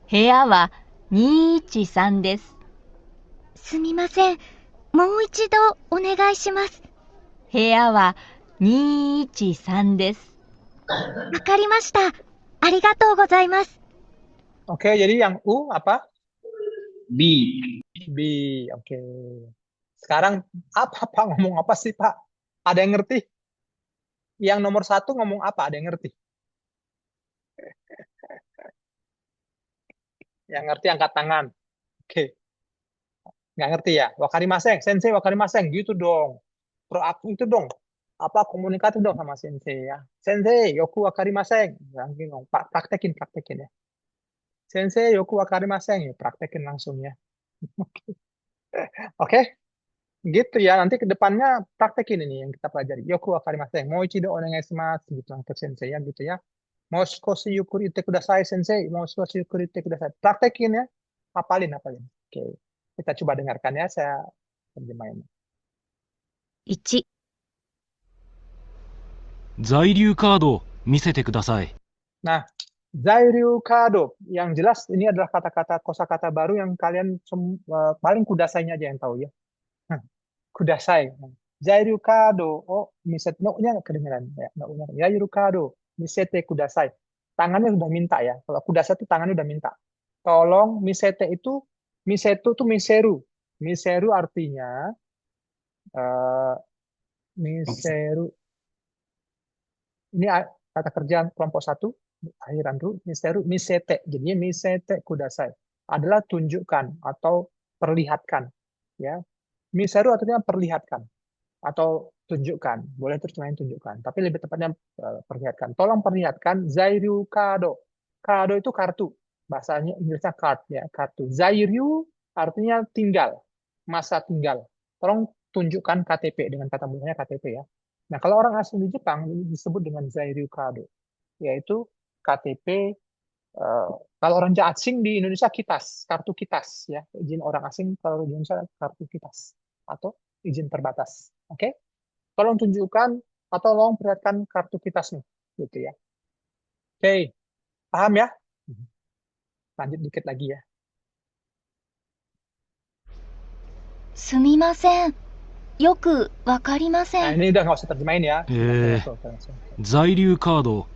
部屋は213です。すみません。もう一度お願いします。部屋は213です。わかりました。ありがとうございます。 Oke, jadi yang U apa? B. B. Oke. Sekarang apa Pak ngomong apa sih Pak? Ada yang ngerti? Yang nomor 1 ngomong apa? Ada yang ngerti? Yang ngerti angkat tangan. Oke. Nggak ngerti ya? Wakarimaseng, sensei wakarimaseng. Gitu dong. Proaktif itu dong. Apa komunikatif dong sama sensei ya. Sensei, yoku wakarimaseng. Langsung dong. Praktekin ya. Sensei, yoku wakarimaseng. Ya, praktekin langsung ya. Oke. Gitu ya. Nanti ke depannya praktekin ini yang kita pelajari. Yoku wakarimaseng. Mau ichido onegai shimasu. Gitu ke sensei ya. Gitu ya. Mau skoshi yukuri ite kudasai sensei. Mau skoshi yukuri ite kudasai. Praktekin ya. Hafalin. Oke. Kita coba dengarkan ya. Saya terjemahin. 1、在留カード見せてください。 Nah, zairyu kado. Yang jelas ini adalah kata-kata kosakata baru yang kalian paling kudasainya aja yang tahu ya. Kudasai. Zairyu kado. Oh, miset no-nya kedengeran ya. No-nya. Zairyu kado. Misete kudasai. Tangannya sudah minta ya. Kalau kudasai itu tangannya sudah minta. Tolong misete itu misetu itu miseru. Miseru artinya miseru. Ini kata kerja kelompok 1 akhiran dulu miseru misete. Jadi misete kudasai adalah tunjukkan atau perlihatkan ya. Miseru artinya perlihatkan atau tunjukkan. Boleh terjemahin tunjukkan, tapi lebih tepatnya perlihatkan. Tolong perlihatkan zairyu kado. Kado itu kartu. Bahasanya Inggrisnya card ya, kartu. Zairyu artinya tinggal, masa tinggal. Tolong tunjukkan KTP dengan kata mudahnya KTP ya. Nah, kalau orang asing di Jepang disebut dengan zairyu kado, yaitu KTP. Kalau orang asing di Indonesia kitas, kartu kitas ya. Izin orang asing kalau di Indonesia kartu kitas atau izin terbatas. Oke? Tolong tunjukkan atau tolong perlihatkan kartu kitasmu gitu ya. Oke. Paham ya? Lanjut dikit lagi ya. すみません。よくわかりませ Nah, ん。 ini udah nggak usah terjemahin ya. 在留カード、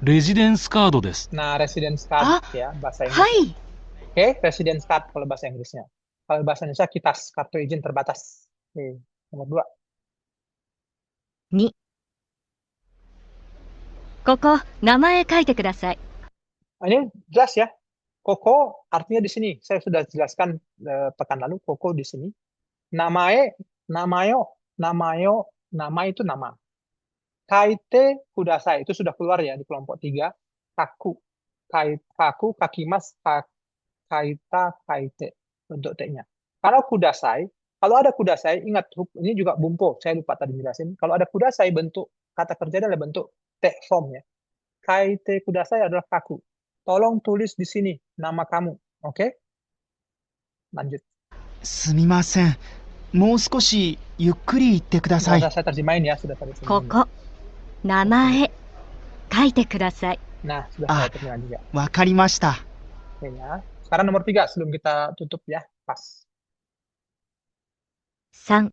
レジデンスカードです。 Nah, residence card ya bahasa Inggris. はい。 Oke, residence card kalau bahasa Inggrisnya. Kalau bahasa Indonesia kitas, kartu izin terbatas. Oke, nomor 2. 2、ここ、名前書いてください。 Ini jelas ya. Koko artinya di sini. Saya sudah jelaskan pekan lalu. Koko di sini. Namae, namayo, nama itu nama. Kaite kudasai itu sudah keluar ya di kelompok 3. Kaku, kaku, kakimas, kaita, kaite bentuk T-nya. Kalau kudasai, kalau ada kudasai, ingat ini juga bumpo. Saya lupa tadi jelasin. Kalau ada kudasai bentuk kata kerjanya adalah bentuk T form ya. Kaite kudasai adalah kaku. Tolong tulis di sini nama kamu, oke? Lanjut. すみません。もう少しゆっくり言ってください。 Sudah saya terjemahin ya, sudah saya こ terjemahin. こ、名前書いてください。 Nah, sudah saya terjemahin juga. わかりました。 Oke ya. Sekarang nomor 3 sebelum kita tutup ya, pas. 3、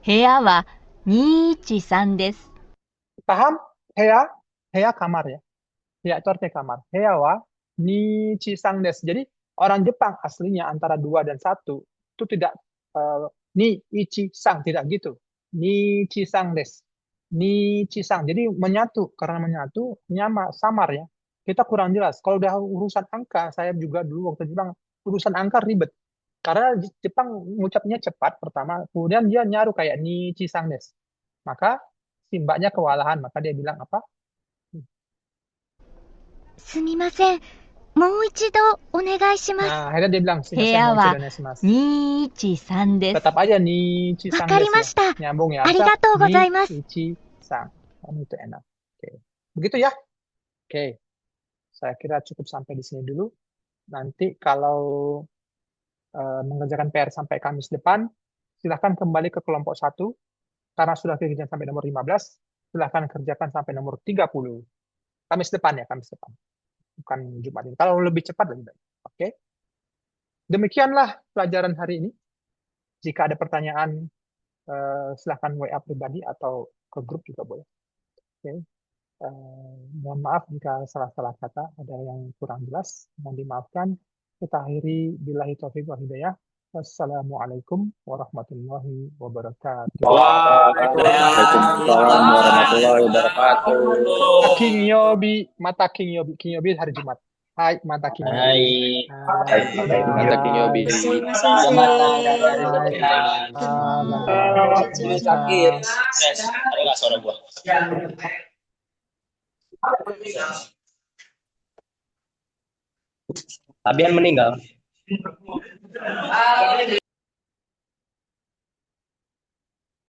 部屋は213です。 Paham? Hea kamar ya. Hea itu artinya kamar. Hea wa nichi sang des. Jadi Orang Jepang aslinya antara 2 dan 1 itu tidak ni ichi sang, tidak gitu. Ni chi sang des. Ni chi sang. Jadi menyatu, karena menyatu samar ya. Kita kurang jelas. Kalau udah urusan angka, saya juga dulu waktu Jepang urusan angka ribet. Karena Jepang ngucapnya cepat pertama, kemudian dia nyaru kayak ni chi sang des. Maka si mbaknya kewalahan, maka dia bilang apa? すみません。もう一度お願いします。 Nah, akhirnya dia bilang, 部屋 mau は mas. 213です。 Tetap aja nih Cisang わかりま des した。 ya. Nyambung ya. ありがとうございます。 Cisang. Itu enak. Oke. Begitu ya. Oke. Saya kira cukup sampai di sini dulu. Nanti kalau mengerjakan PR sampai Kamis depan, silahkan kembali ke kelompok 1. Karena sudah kerjakan sampai nomor 15, silahkan kerjakan sampai nomor 30. Kamis depan ya, Kamis depan. Bukan Jumat ini. Kalau lebih cepat lebih baik. Oke. Demikianlah pelajaran hari ini. Jika ada pertanyaan, silahkan WA pribadi atau ke grup juga boleh. Oke. Mohon maaf jika salah-salah kata, ada yang kurang jelas. Mohon dimaafkan. Kita akhiri billahi taufiq wal hidayah. Wassalamualaikum warahmatullahi wabarakatuh. Waalaikumsalam warahmatullahi wabarakatuh. King Yobi, mata King Yobi. King Yobi hari Jumat. Hai, mata King Yobi. Hai, mata King Yobi. Ada nggak suara gua? Fabian meninggal.